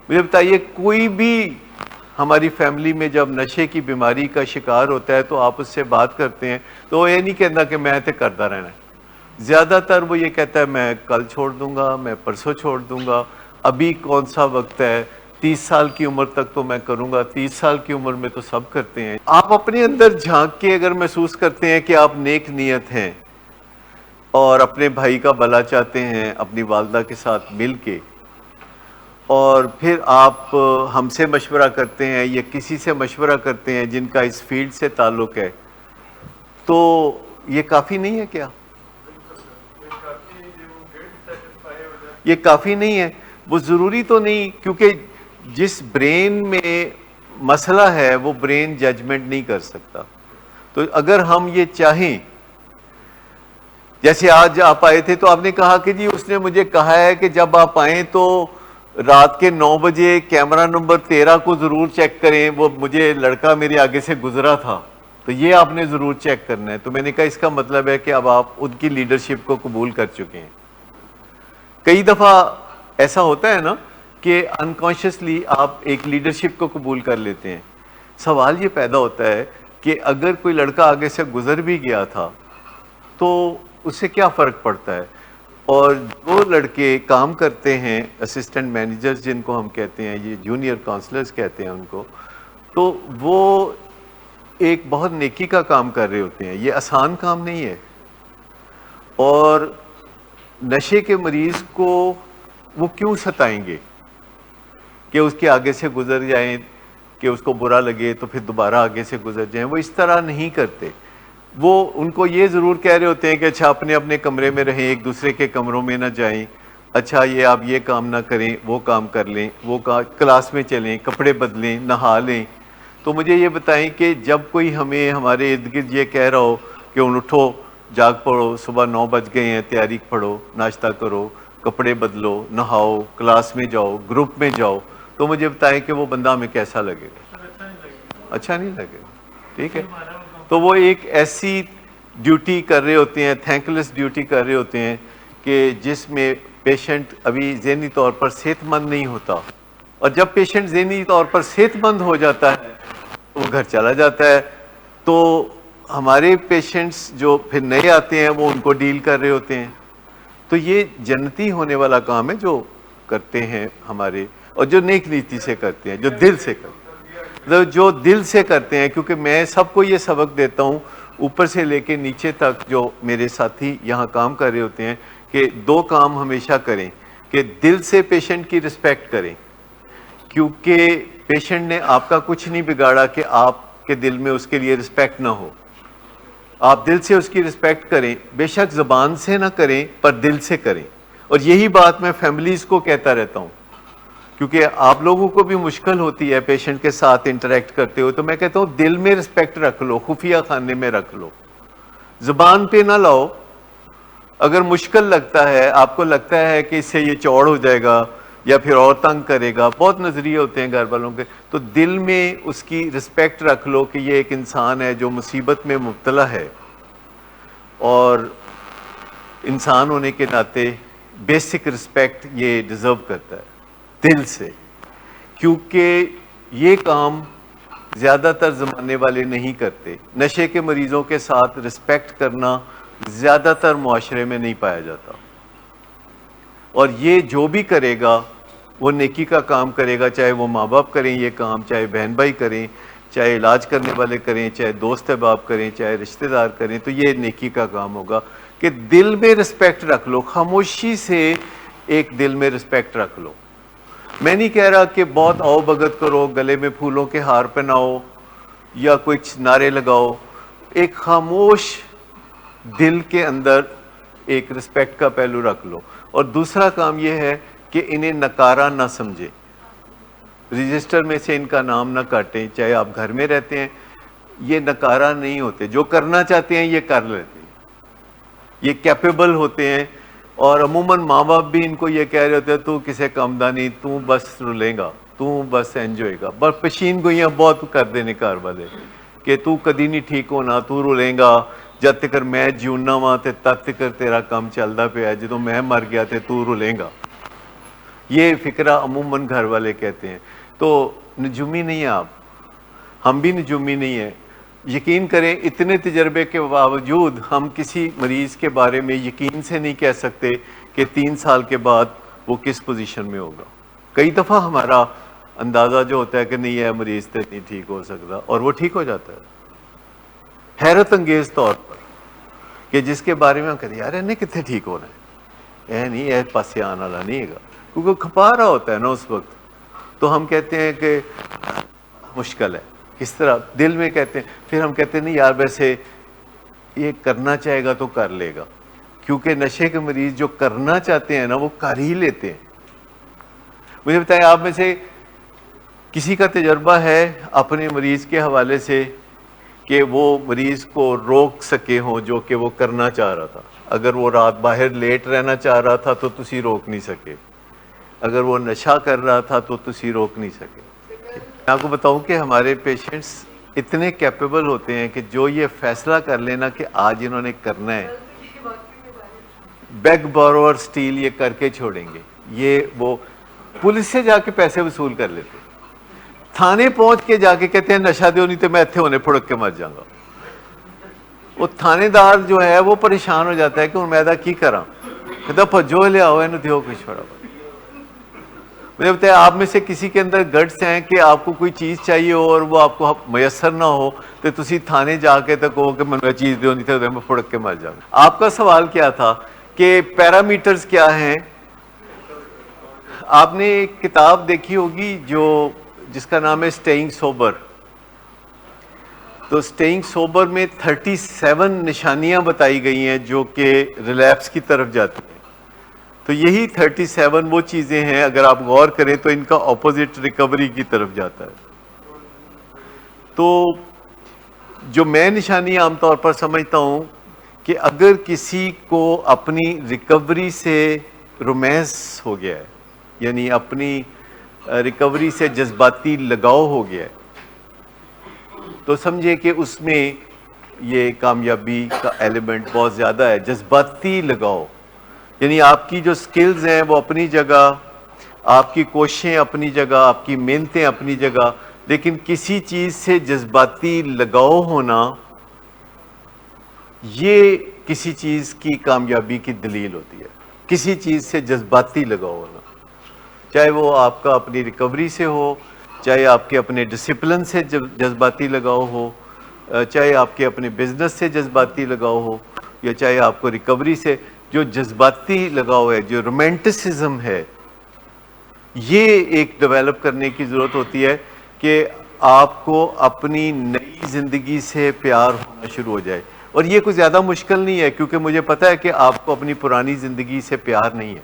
مجھے بتائیے کوئی بھی ہماری فیملی میں جب نشے کی بیماری کا شکار ہوتا ہے تو آپ اس سے بات کرتے ہیں تو وہ یہ نہیں کہتا کہ میں تے کرتا رہنا ہے، زیادہ تر وہ یہ کہتا ہے میں کل چھوڑ دوں گا، میں پرسوں چھوڑ دوں گا، ابھی کون سا وقت ہے، 30 سال کی عمر تک تو میں کروں گا، 30 سال کی عمر میں تو سب کرتے ہیں۔ آپ اپنے اندر جھانک کے اگر محسوس کرتے ہیں کہ آپ نیک نیت ہیں اور اپنے بھائی کا بھلا چاہتے ہیں اپنی والدہ کے ساتھ مل کے، اور پھر آپ ہم سے مشورہ کرتے ہیں یا کسی سے مشورہ کرتے ہیں جن کا اس فیلڈ سے تعلق ہے، تو یہ کافی نہیں ہے کیا؟ یہ کافی نہیں ہے، وہ ضروری تو نہیں، کیونکہ جس برین میں مسئلہ ہے وہ برین ججمنٹ نہیں کر سکتا۔ تو اگر ہم یہ چاہیں، جیسے آج آپ آئے تھے تو آپ نے کہا کہ جی اس نے مجھے کہا ہے کہ جب آپ آئیں تو رات کے 9 بجے کیمرہ نمبر 13 کو ضرور چیک کریں، وہ مجھے لڑکا میرے آگے سے گزرا تھا، تو یہ آپ نے ضرور چیک کرنا ہے۔ تو میں نے کہا اس کا مطلب ہے کہ اب آپ ان کی لیڈرشپ کو قبول کر چکے ہیں۔ کئی دفعہ ایسا ہوتا ہے نا کہ انکانشیسلی آپ ایک لیڈرشپ کو قبول کر لیتے ہیں۔ سوال یہ پیدا ہوتا ہے کہ اگر کوئی لڑکا آگے سے گزر بھی گیا تھا تو اس سے کیا فرق پڑتا ہے؟ اور جو لڑکے کام کرتے ہیں اسسٹنٹ مینیجرز جن کو ہم کہتے ہیں، یہ جونیئر کاؤنسلرز کہتے ہیں ان کو، تو وہ ایک بہت نیکی کا کام کر رہے ہوتے ہیں، یہ آسان کام نہیں ہے۔ اور نشے کے مریض کو وہ کیوں ستائیں گے کہ اس کے آگے سے گزر جائیں، کہ اس کو برا لگے تو پھر دوبارہ آگے سے گزر جائیں؟ وہ اس طرح نہیں کرتے، وہ ان کو یہ ضرور کہہ رہے ہوتے ہیں کہ اچھا اپنے اپنے کمرے میں رہیں، ایک دوسرے کے کمروں میں نہ جائیں، اچھا یہ آپ یہ کام نہ کریں، وہ کام کر لیں، وہ کلاس میں چلیں، کپڑے بدلیں، نہا لیں۔ تو مجھے یہ بتائیں کہ جب کوئی ہمیں ہمارے ارد گرد یہ کہہ رہا ہو کہ ان اٹھو جاگ پڑھو، صبح 9 بج گئے ہیں، تیاری پڑھو، ناشتہ کرو، کپڑے بدلو، نہاؤ، کلاس میں جاؤ، گروپ میں جاؤ، تو مجھے بتائیں کہ وہ بندہ ہمیں کیسا لگے گا؟ اچھا نہیں لگے گا، ٹھیک ہے؟ تو وہ ایک ایسی ڈیوٹی کر رہے ہوتے ہیں، تھینک لیس ڈیوٹی کر رہے ہوتے ہیں کہ جس میں پیشنٹ ابھی ذہنی طور پر صحت مند نہیں ہوتا، اور جب پیشنٹ ذہنی طور پر صحت مند ہو جاتا ہے وہ گھر چلا جاتا ہے، تو ہمارے پیشنٹس جو پھر نئے آتے ہیں وہ ان کو ڈیل کر رہے ہوتے ہیں۔ تو یہ جنتی ہونے والا کام ہے جو کرتے ہیں ہمارے، اور جو نیک نیتی سے کرتے ہیں، جو دل سے کرتے ہیں، جو دل سے کرتے ہیں، کیونکہ میں سب کو یہ سبق دیتا ہوں اوپر سے لے کے نیچے تک، جو میرے ساتھی یہاں کام کر رہے ہوتے ہیں، کہ 2 کام ہمیشہ کریں، کہ دل سے پیشنٹ کی رسپیکٹ کریں، کیونکہ پیشنٹ نے آپ کا کچھ نہیں بگاڑا کہ آپ کے دل میں اس کے لیے رسپیکٹ نہ ہو. آپ دل سے اس کی رسپیکٹ کریں, بے شک زبان سے نہ کریں پر دل سے کریں. اور یہی بات میں فیملیز کو کہتا رہتا ہوں, کیونکہ آپ لوگوں کو بھی مشکل ہوتی ہے پیشنٹ کے ساتھ انٹریکٹ کرتے ہو, تو میں کہتا ہوں دل میں رسپیکٹ رکھ لو, خفیہ خانے میں رکھ لو, زبان پہ نہ لاؤ. اگر مشکل لگتا ہے, آپ کو لگتا ہے کہ اس سے یہ چوڑ ہو جائے گا یا پھر اور تنگ کرے گا, بہت نظریے ہوتے ہیں گھر والوں کے, تو دل میں اس کی رسپیکٹ رکھ لو کہ یہ ایک انسان ہے جو مصیبت میں مبتلا ہے, اور انسان ہونے کے ناطے بیسک رسپیکٹ یہ ڈیزرو کرتا ہے دل سے. کیونکہ یہ کام زیادہ تر زمانے والے نہیں کرتے. نشے کے مریضوں کے ساتھ رسپیکٹ کرنا زیادہ تر معاشرے میں نہیں پایا جاتا, اور یہ جو بھی کرے گا وہ نیکی کا کام کرے گا, چاہے وہ ماں باپ کریں یہ کام, چاہے بہن بھائی کریں, چاہے علاج کرنے والے کریں, چاہے دوست احباب کریں, چاہے رشتہ دار کریں, تو یہ نیکی کا کام ہوگا کہ دل میں رسپیکٹ رکھ لو, خاموشی سے ایک دل میں رسپیکٹ رکھ لو. میں نہیں کہہ رہا کہ بہت آؤ بھگت کرو, گلے میں پھولوں کے ہار پہناؤ یا کچھ نعرے لگاؤ. ایک خاموش دل کے اندر ایک رسپیکٹ کا پہلو رکھ لو. اور دوسرا کام یہ ہے کہ انہیں نکارا نہ سمجھے, رجسٹر میں سے ان کا نام نہ کاٹیں. چاہے آپ گھر میں رہتے ہیں, یہ نکارا نہیں ہوتے, جو کرنا چاہتے ہیں یہ کر لیتے ہیں, یہ کیپیبل ہوتے ہیں. اور عموماً ماں باپ بھی ان کو یہ کہہ رہے ہوتے ہیں تو کسے کامدانی, تو بس رلے گا, تو بس انجوائے گا. بس پشین گوئیاں بہت کر دینے گھر والے کہ تو کدی نہیں ٹھیک ہونا, تو رلے گا جد تک میں جیونا وا تے تد تک تیرا کام چلتا پیا, جدوں میں مر گیا تے تو رلے گا. یہ فکرہ عموماً گھر والے کہتے ہیں. تو نجومی نہیں ہیں آپ, ہم بھی نجومی نہیں ہیں. یقین کریں اتنے تجربے کے باوجود ہم کسی مریض کے بارے میں یقین سے نہیں کہہ سکتے کہ 3 سال کے بعد وہ کس پوزیشن میں ہوگا. کئی دفعہ ہمارا اندازہ جو ہوتا ہے کہ نہیں ہے مریض تو نہیں ٹھیک ہو سکتا, اور وہ ٹھیک ہو جاتا ہے حیرت انگیز طور پر, کہ جس کے بارے میں ہم کہتے ہیں یار انہیں کتنے ٹھیک ہونا ہے, نہیں ہے پاسے آنے والا نہیں ہے گا, کیونکہ کھپا رہا ہوتا ہے نا اس وقت. تو ہم کہتے ہیں کہ مشکل ہے, کس طرح دل میں کہتے ہیں. پھر ہم کہتے ہیں نہیں یار ویسے یہ کرنا چاہے گا تو کر لے گا, کیونکہ نشے کے مریض جو کرنا چاہتے ہیں نا وہ کر ہی لیتے ہیں. مجھے بتائیں آپ میں سے کسی کا تجربہ ہے اپنے مریض کے حوالے سے کہ وہ مریض کو روک سکے ہوں جو کہ وہ کرنا چاہ رہا تھا؟ اگر وہ رات باہر لیٹ رہنا چاہ رہا تھا تو تسی روک نہیں سکے, اگر وہ نشہ کر رہا تھا تو تسی روک نہیں سکے. میں آپ کو بتاؤں کہ ہمارے پیشنٹس اتنے کیپیبل ہوتے ہیں کہ جو یہ فیصلہ کر لینا کہ آج انہوں نے کرنا ہے, بیگ بورو اور سٹیل یہ کر کے چھوڑیں گے. یہ وہ پولیس سے جا کے پیسے وصول کر لیتے, تھانے پہنچ کے جا کے کہتے ہیں نشہ دیو نہیں تو میں اتنے ہونے پھڑک کے مر جاؤں گا. وہ تھانے دار جو ہے وہ پریشان ہو جاتا ہے کہ میں دا کی کراں, کہتا پھجو لیا ہو انہوں دیو کچھ چھوڑا. مجھے بتایا آپ میں سے کسی کے اندر گٹس ہیں کہ آپ کو کوئی چیز چاہیے ہو اور وہ آپ کو میسر نہ ہو تو تسی تھانے جا کے تو کہو کہ میں چیز دیو نہیں تو میں پھڑک کے مر جاؤں. آپ کا سوال کیا تھا کہ پیرامیٹرز کیا ہیں؟ آپ نے ایک کتاب دیکھی ہوگی جس کا نام ہے اسٹیئنگ سوبر. تو اسٹیئنگ سوبر میں 37 نشانیاں بتائی گئی ہیں جو کہ ریلیپس کی طرف جاتی ہیں. تو یہی 37 وہ چیزیں ہیں اگر آپ غور کریں تو ان کا اپوزٹ ریکوری کی طرف جاتا ہے. تو جو میں نشانی عام طور پر سمجھتا ہوں کہ اگر کسی کو اپنی ریکوری سے رومانس ہو گیا ہے, یعنی اپنی ریکوری سے جذباتی لگاؤ ہو گیا ہے, تو سمجھے کہ اس میں یہ کامیابی کا ایلیمنٹ بہت زیادہ ہے. جذباتی لگاؤ یعنی آپ کی جو سکلز ہیں وہ اپنی جگہ, آپ کی کوششیں اپنی جگہ, آپ کی محنتیں اپنی جگہ, لیکن کسی چیز سے جذباتی لگاؤ ہونا یہ کسی چیز کی کامیابی کی دلیل ہوتی ہے. کسی چیز سے جذباتی لگاؤ ہونا, چاہے وہ آپ کا اپنی ریکوری سے ہو, چاہے آپ کے اپنے ڈسپلن سے جذباتی لگاؤ ہو, چاہے آپ کے اپنے بزنس سے جذباتی لگاؤ ہو, یا چاہے آپ کو ریکوری سے. جو جذباتی لگاؤ ہے, جو رومانٹسزم ہے, یہ ایک ڈیولپ کرنے کی ضرورت ہوتی ہے کہ آپ کو اپنی نئی زندگی سے پیار ہونا شروع ہو جائے. اور یہ کوئی زیادہ مشکل نہیں ہے کیونکہ مجھے پتہ ہے کہ آپ کو اپنی پرانی زندگی سے پیار نہیں ہے.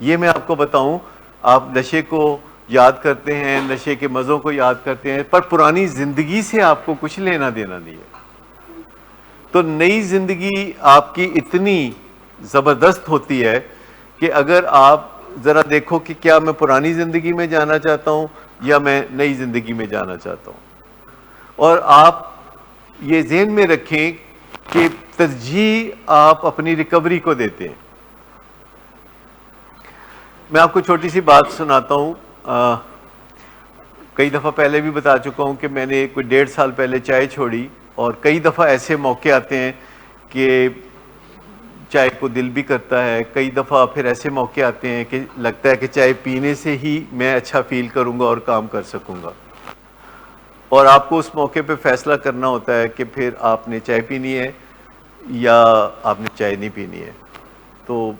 یہ میں آپ کو بتاؤں, آپ نشے کو یاد کرتے ہیں, نشے کے مزوں کو یاد کرتے ہیں, پر پرانی زندگی سے آپ کو کچھ لینا دینا نہیں ہے. تو نئی زندگی آپ کی اتنی زبردست ہوتی ہے کہ اگر آپ ذرا دیکھو کہ کیا میں پرانی زندگی میں جانا چاہتا ہوں یا میں نئی زندگی میں جانا چاہتا ہوں. اور آپ یہ ذہن میں رکھیں کہ ترجیح آپ اپنی ریکوری کو دیتے ہیں. میں آپ کو چھوٹی سی بات سناتا ہوں. کئی دفعہ پہلے بھی بتا چکا ہوں کہ میں نے کوئی 1.5 سال پہلے چائے چھوڑی, اور کئی دفعہ ایسے موقع آتے ہیں کہ چائے کو دل بھی کرتا ہے, کئی دفعہ پھر ایسے موقع آتے ہیں کہ لگتا ہے کہ چائے پینے سے ہی میں اچھا فیل کروں گا اور کام کر سکوں گا, اور آپ کو اس موقع پہ فیصلہ کرنا ہوتا ہے کہ پھر آپ نے چائے پینی ہے یا آپ نے چائے نہیں پینی ہے. تو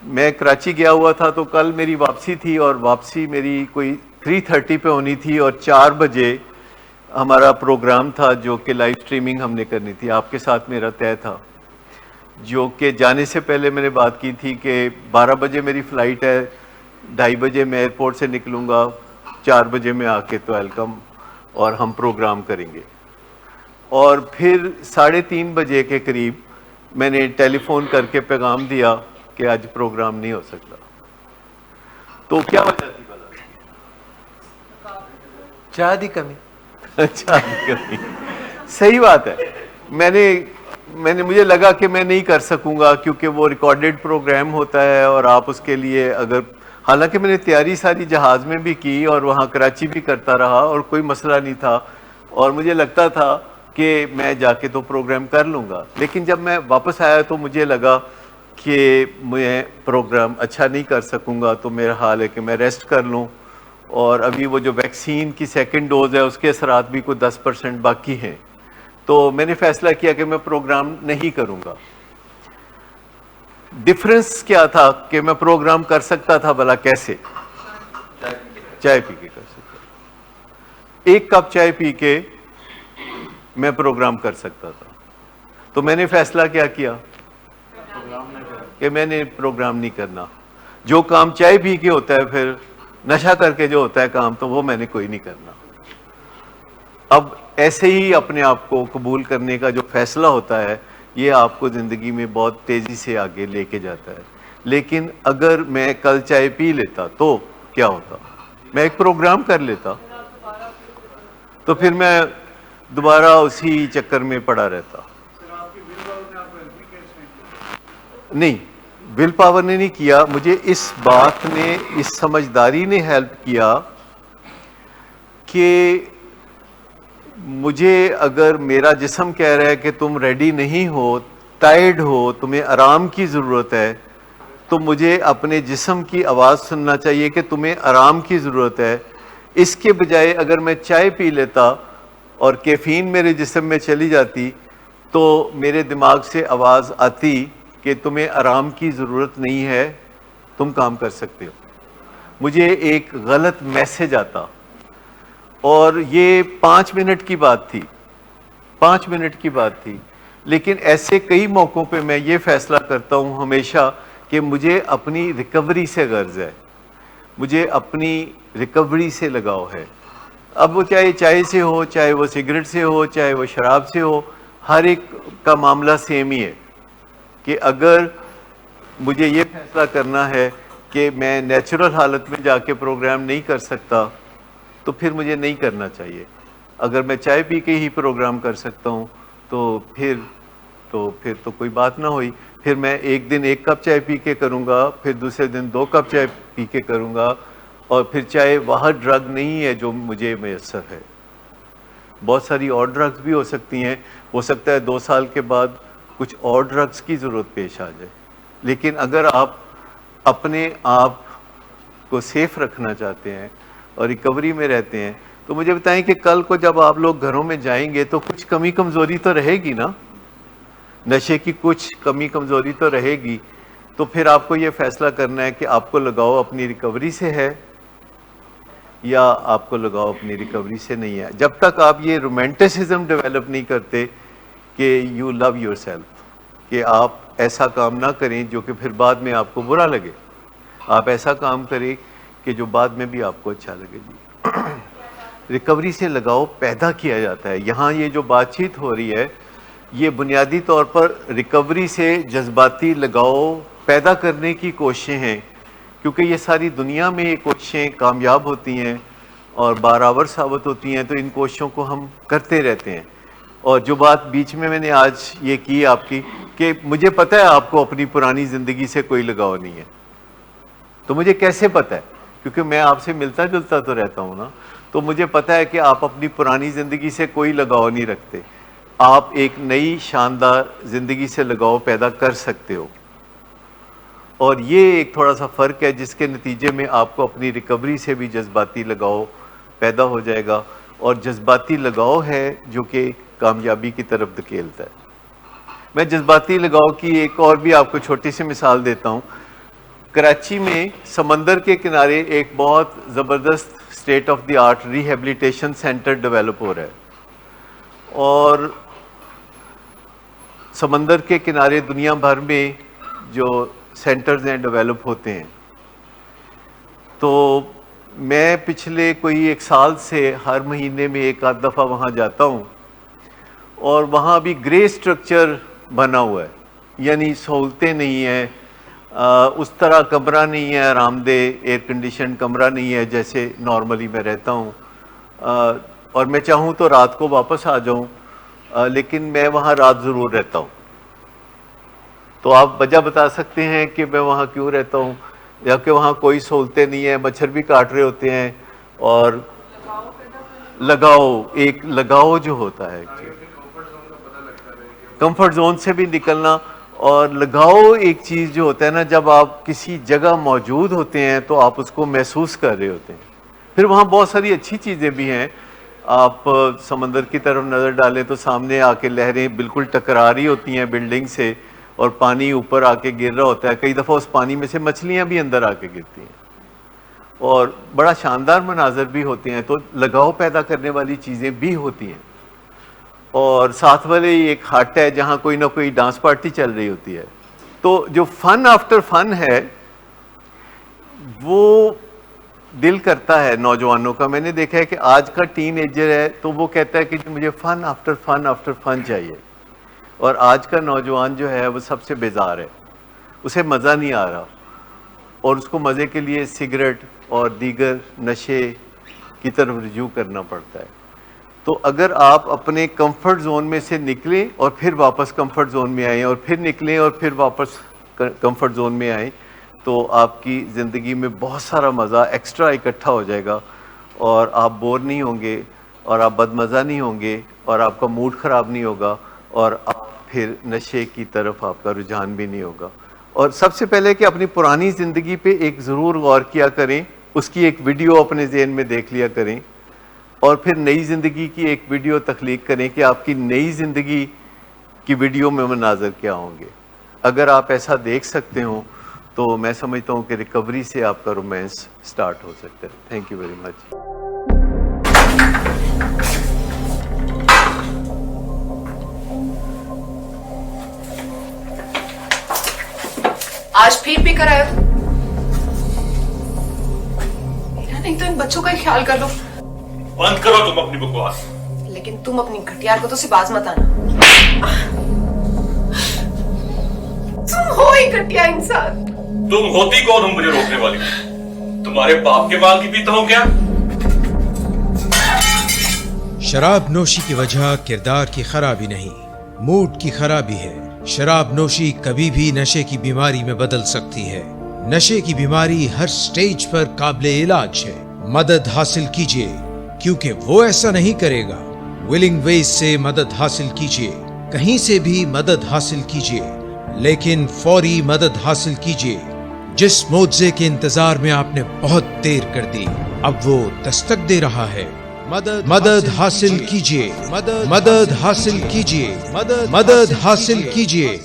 میں کراچی گیا ہوا تھا, تو کل میری واپسی تھی, اور واپسی میری کوئی 3:30 پہ ہونی تھی, اور 4 بجے ہمارا پروگرام تھا جو کہ لائیو سٹریمنگ ہم نے کرنی تھی. آپ کے ساتھ میرا طے تھا, جو کہ جانے سے پہلے میں نے بات کی تھی کہ 12 بجے میری فلائٹ ہے, 2:30 بجے میں ایئرپورٹ سے نکلوں گا, 4 بجے میں آ کے تو ویلکم اور ہم پروگرام کریں گے. اور پھر 3:30 بجے کے قریب میں نے ٹیلی فون کر کے پیغام دیا کہ آج پروگرام نہیں ہو سکتا. تو کیا وجہ تھی بلا؟ چاہ دی کمی. اچھا, صحیح بات ہے. مجھے لگا کہ میں نہیں کر سکوں گا کیونکہ وہ ریکارڈڈ پروگرام ہوتا ہے, اور آپ اس کے لیے اگر, حالانکہ میں نے تیاری ساری جہاز میں بھی کی اور وہاں کراچی بھی کرتا رہا اور کوئی مسئلہ نہیں تھا, اور مجھے لگتا تھا کہ میں جا کے تو پروگرام کر لوں گا. لیکن جب میں واپس آیا تو مجھے لگا کہ میں پروگرام اچھا نہیں کر سکوں گا, تو میرا حال ہے کہ میں ریسٹ کر لوں. اور ابھی وہ جو ویکسین کی 2nd ڈوز ہے اس کے اثرات بھی کوئی 10% باقی ہیں, تو میں نے فیصلہ کیا کہ میں پروگرام نہیں کروں گا. ڈفرنس کیا تھا کہ میں پروگرام کر سکتا تھا بھلا کیسے؟ چائے پی کے کر سکتا تھا. 1 کپ چائے پی کے میں پروگرام کر سکتا تھا. تو میں نے فیصلہ کیا کیا کہ میں نے پروگرام نہیں کرنا. جو کام چائے پی کے ہوتا ہے, پھر نشہ کر کے جو ہوتا ہے کام, تو وہ میں نے کوئی نہیں کرنا. اب ایسے ہی اپنے آپ کو قبول کرنے کا جو فیصلہ ہوتا ہے, یہ آپ کو زندگی میں بہت تیزی سے آگے لے کے جاتا ہے. لیکن اگر میں کل چائے پی لیتا تو کیا ہوتا؟ میں ایک پروگرام کر لیتا, تو پھر میں دوبارہ اسی چکر میں پڑا رہتا. نہیں, ول پاور نے نہیں کیا, مجھے اس بات نے, اس سمجھداری نے ہیلپ کیا کہ مجھے اگر میرا جسم کہہ رہا ہے کہ تم ریڈی نہیں ہو, ٹائرڈ ہو, تمہیں آرام کی ضرورت ہے, تو مجھے اپنے جسم کی آواز سننا چاہیے کہ تمہیں آرام کی ضرورت ہے. اس کے بجائے اگر میں چائے پی لیتا اور کیفین میرے جسم میں چلی جاتی, تو میرے دماغ سے آواز آتی کہ تمہیں آرام کی ضرورت نہیں ہے, تم کام کر سکتے ہو. مجھے ایک غلط میسج آتا, اور یہ 5 منٹ کی بات تھی, 5 منٹ کی بات تھی. لیکن ایسے کئی موقعوں پہ میں یہ فیصلہ کرتا ہوں ہمیشہ کہ مجھے اپنی ریکوری سے غرض ہے, مجھے اپنی ریکوری سے لگاؤ ہے. اب وہ چاہے چائے سے ہو, چاہے وہ سگریٹ سے ہو, چاہے وہ شراب سے ہو, ہر ایک کا معاملہ سیم ہی ہے کہ اگر مجھے یہ فیصلہ کرنا ہے کہ میں نیچرل حالت میں جا کے پروگرام نہیں کر سکتا, تو پھر مجھے نہیں کرنا چاہیے. اگر میں چائے پی کے ہی پروگرام کر سکتا ہوں تو پھر کوئی بات نہ ہوئی. پھر میں ایک دن 1 کپ چائے پی کے کروں گا, پھر دوسرے دن 2 کپ چائے پی کے کروں گا, اور پھر چائے وہاں ڈرگ نہیں ہے جو مجھے میسر ہے. بہت ساری اور ڈرگز بھی ہو سکتی ہیں, ہو سکتا ہے 2 سال کے بعد کچھ اور ڈرگز کی ضرورت پیش آ جائے. لیکن اگر آپ اپنے آپ کو سیف رکھنا چاہتے ہیں اور ریکوری میں رہتے ہیں, تو مجھے بتائیں کہ کل کو جب آپ لوگ گھروں میں جائیں گے تو کچھ کمی کمزوری تو رہے گی نا, نشے کی کچھ کمی کمزوری تو رہے گی. تو پھر آپ کو یہ فیصلہ کرنا ہے کہ آپ کو لگاؤ اپنی ریکوری سے ہے یا آپ کو لگاؤ اپنی ریکوری سے نہیں ہے. جب تک آپ یہ رومانٹسزم ڈیولپ نہیں کرتے کہ یو لو یور سیلف, کہ آپ ایسا کام نہ کریں جو کہ پھر بعد میں آپ کو برا لگے, آپ ایسا کام کریں کہ جو بعد میں بھی آپ کو اچھا لگے. جی ریکوری سے لگاؤ پیدا کیا جاتا ہے. یہاں یہ جو بات چیت ہو رہی ہے یہ بنیادی طور پر ریکوری سے جذباتی لگاؤ پیدا کرنے کی کوششیں ہیں, کیونکہ یہ ساری دنیا میں یہ کوششیں کامیاب ہوتی ہیں اور بارآور ثابت ہوتی ہیں, تو ان کوششوں کو ہم کرتے رہتے ہیں. اور جو بات بیچ میں نے آج یہ کی آپ کی کہ مجھے پتہ ہے آپ کو اپنی پرانی زندگی سے کوئی لگاؤ نہیں ہے, تو مجھے کیسے پتہ ہے؟ کیونکہ میں آپ سے ملتا جلتا تو رہتا ہوں نا, تو مجھے پتہ ہے کہ آپ اپنی پرانی زندگی سے کوئی لگاؤ نہیں رکھتے. آپ ایک نئی شاندار زندگی سے لگاؤ پیدا کر سکتے ہو, اور یہ ایک تھوڑا سا فرق ہے جس کے نتیجے میں آپ کو اپنی ریکوری سے بھی جذباتی لگاؤ پیدا ہو جائے گا, اور جذباتی لگاؤ ہے جو کہ کامیابی کی طرف دھکیلتا ہے. میں جذباتی لگاؤ کی ایک اور بھی آپ کو چھوٹی سی مثال دیتا ہوں. کراچی میں سمندر کے کنارے ایک بہت زبردست state of the art rehabilitation centre develop ہو رہا ہے, اور سمندر کے کنارے دنیا بھر میں جو سینٹرز ہیں ڈیولپ ہوتے ہیں. تو میں پچھلے کوئی 1 سال سے ہر مہینے میں 1 آدھ دفعہ وہاں جاتا ہوں, اور وہاں ابھی گرے اسٹرکچر بنا ہوا ہے, یعنی سہولتیں نہیں ہیں, اس طرح کمرہ نہیں ہے آرام دہ ایئر کنڈیشن کمرہ نہیں ہے جیسے نارملی میں رہتا ہوں, اور میں چاہوں تو رات کو واپس آ جاؤں, لیکن میں وہاں رات ضرور رہتا ہوں. تو آپ وجہ بتا سکتے ہیں کہ میں وہاں کیوں رہتا ہوں؟ یا کہ وہاں کوئی سہولتیں نہیں ہیں, مچھر بھی کاٹ رہے ہوتے ہیں, اور لگاؤ جو ہوتا ہے کمفرٹ زون سے بھی نکلنا, اور لگاؤ ایک چیز جو ہوتا ہے نا, جب آپ کسی جگہ موجود ہوتے ہیں تو آپ اس کو محسوس کر رہے ہوتے ہیں. پھر وہاں بہت ساری اچھی چیزیں بھی ہیں. آپ سمندر کی طرف نظر ڈالیں تو سامنے آ کے لہریں بالکل ٹکرا رہی ہوتی ہیں بلڈنگ سے, اور پانی اوپر آ کے گر رہا ہوتا ہے. کئی دفعہ اس پانی میں سے مچھلیاں بھی اندر آ کے گرتی ہیں, اور بڑا شاندار مناظر بھی ہوتے ہیں. تو لگاؤ پیدا کرنے والی چیزیں بھی ہوتی ہیں. اور ساتھ والے ایک ہٹ ہے جہاں کوئی نہ کوئی ڈانس پارٹی چل رہی ہوتی ہے. تو جو فن آفٹر فن ہے وہ دل کرتا ہے نوجوانوں کا. میں نے دیکھا ہے کہ آج کا ٹین ایجر ہے تو وہ کہتا ہے کہ مجھے فن آفٹر فن آفٹر فن چاہیے, اور آج کا نوجوان جو ہے وہ سب سے بیزار ہے, اسے مزہ نہیں آ رہا, اور اس کو مزے کے لیے سگریٹ اور دیگر نشے کی طرف رجوع کرنا پڑتا ہے. تو اگر آپ اپنے کمفرٹ زون میں سے نکلیں اور پھر واپس کمفرٹ زون میں آئیں, اور پھر نکلیں اور پھر واپس کمفرٹ زون میں آئیں, تو آپ کی زندگی میں بہت سارا مزہ ایکسٹرا اکٹھا ہو جائے گا, اور آپ بور نہیں ہوں گے, اور آپ بدمزہ نہیں ہوں گے, اور آپ کا موڈ خراب نہیں ہوگا, اور آپ پھر نشے کی طرف آپ کا رجحان بھی نہیں ہوگا. اور سب سے پہلے کہ اپنی پرانی زندگی پہ ایک ضرور غور کیا کریں, اس کی ایک ویڈیو اپنے ذہن میں دیکھ لیا کریں, اور پھر نئی زندگی کی ایک ویڈیو تخلیق کریں کہ آپ کی نئی زندگی کی ویڈیو میں مناظر کیا ہوں گے. اگر آپ ایسا دیکھ سکتے ہوں تو میں سمجھتا ہوں کہ ریکوری سے آپ کا رومانس سٹارٹ ہو سکتا ہے. Thank you very much. آج پھر کر آئے ہو؟ میرا نہیں تو ان بچوں کا ہی خیال کر لو. بند کرو تم اپنی بکواس. لیکن تم اپنی گھٹیار کو تو سے باز مت آنا. تم ہو ہی گھٹیا انسان. تم ہوتی کون ہو مجھے روکنے والی؟ تمہارے باپ کے مال کی پیتا ہوں کیا؟ شراب نوشی کی وجہ کردار کی خرابی نہیں، موڈ کی خرابی ہے. شراب نوشی کبھی بھی نشے کی بیماری میں بدل سکتی ہے. نشے کی بیماری ہر سٹیج پر قابل علاج ہے. مدد حاصل کیجیے کیونکہ وہ ایسا نہیں کرے گا. ولنگ ویز سے مدد حاصل کیجیے، کہیں سے بھی مدد حاصل کیجیے، لیکن فوری مدد حاصل کیجیے. جس معجزے کے انتظار میں آپ نے بہت دیر کر دی اب وہ دستک دے رہا ہے. مدد حاصل کیجیے، مدد حاصل کیجیے، مدد حاصل کیجیے.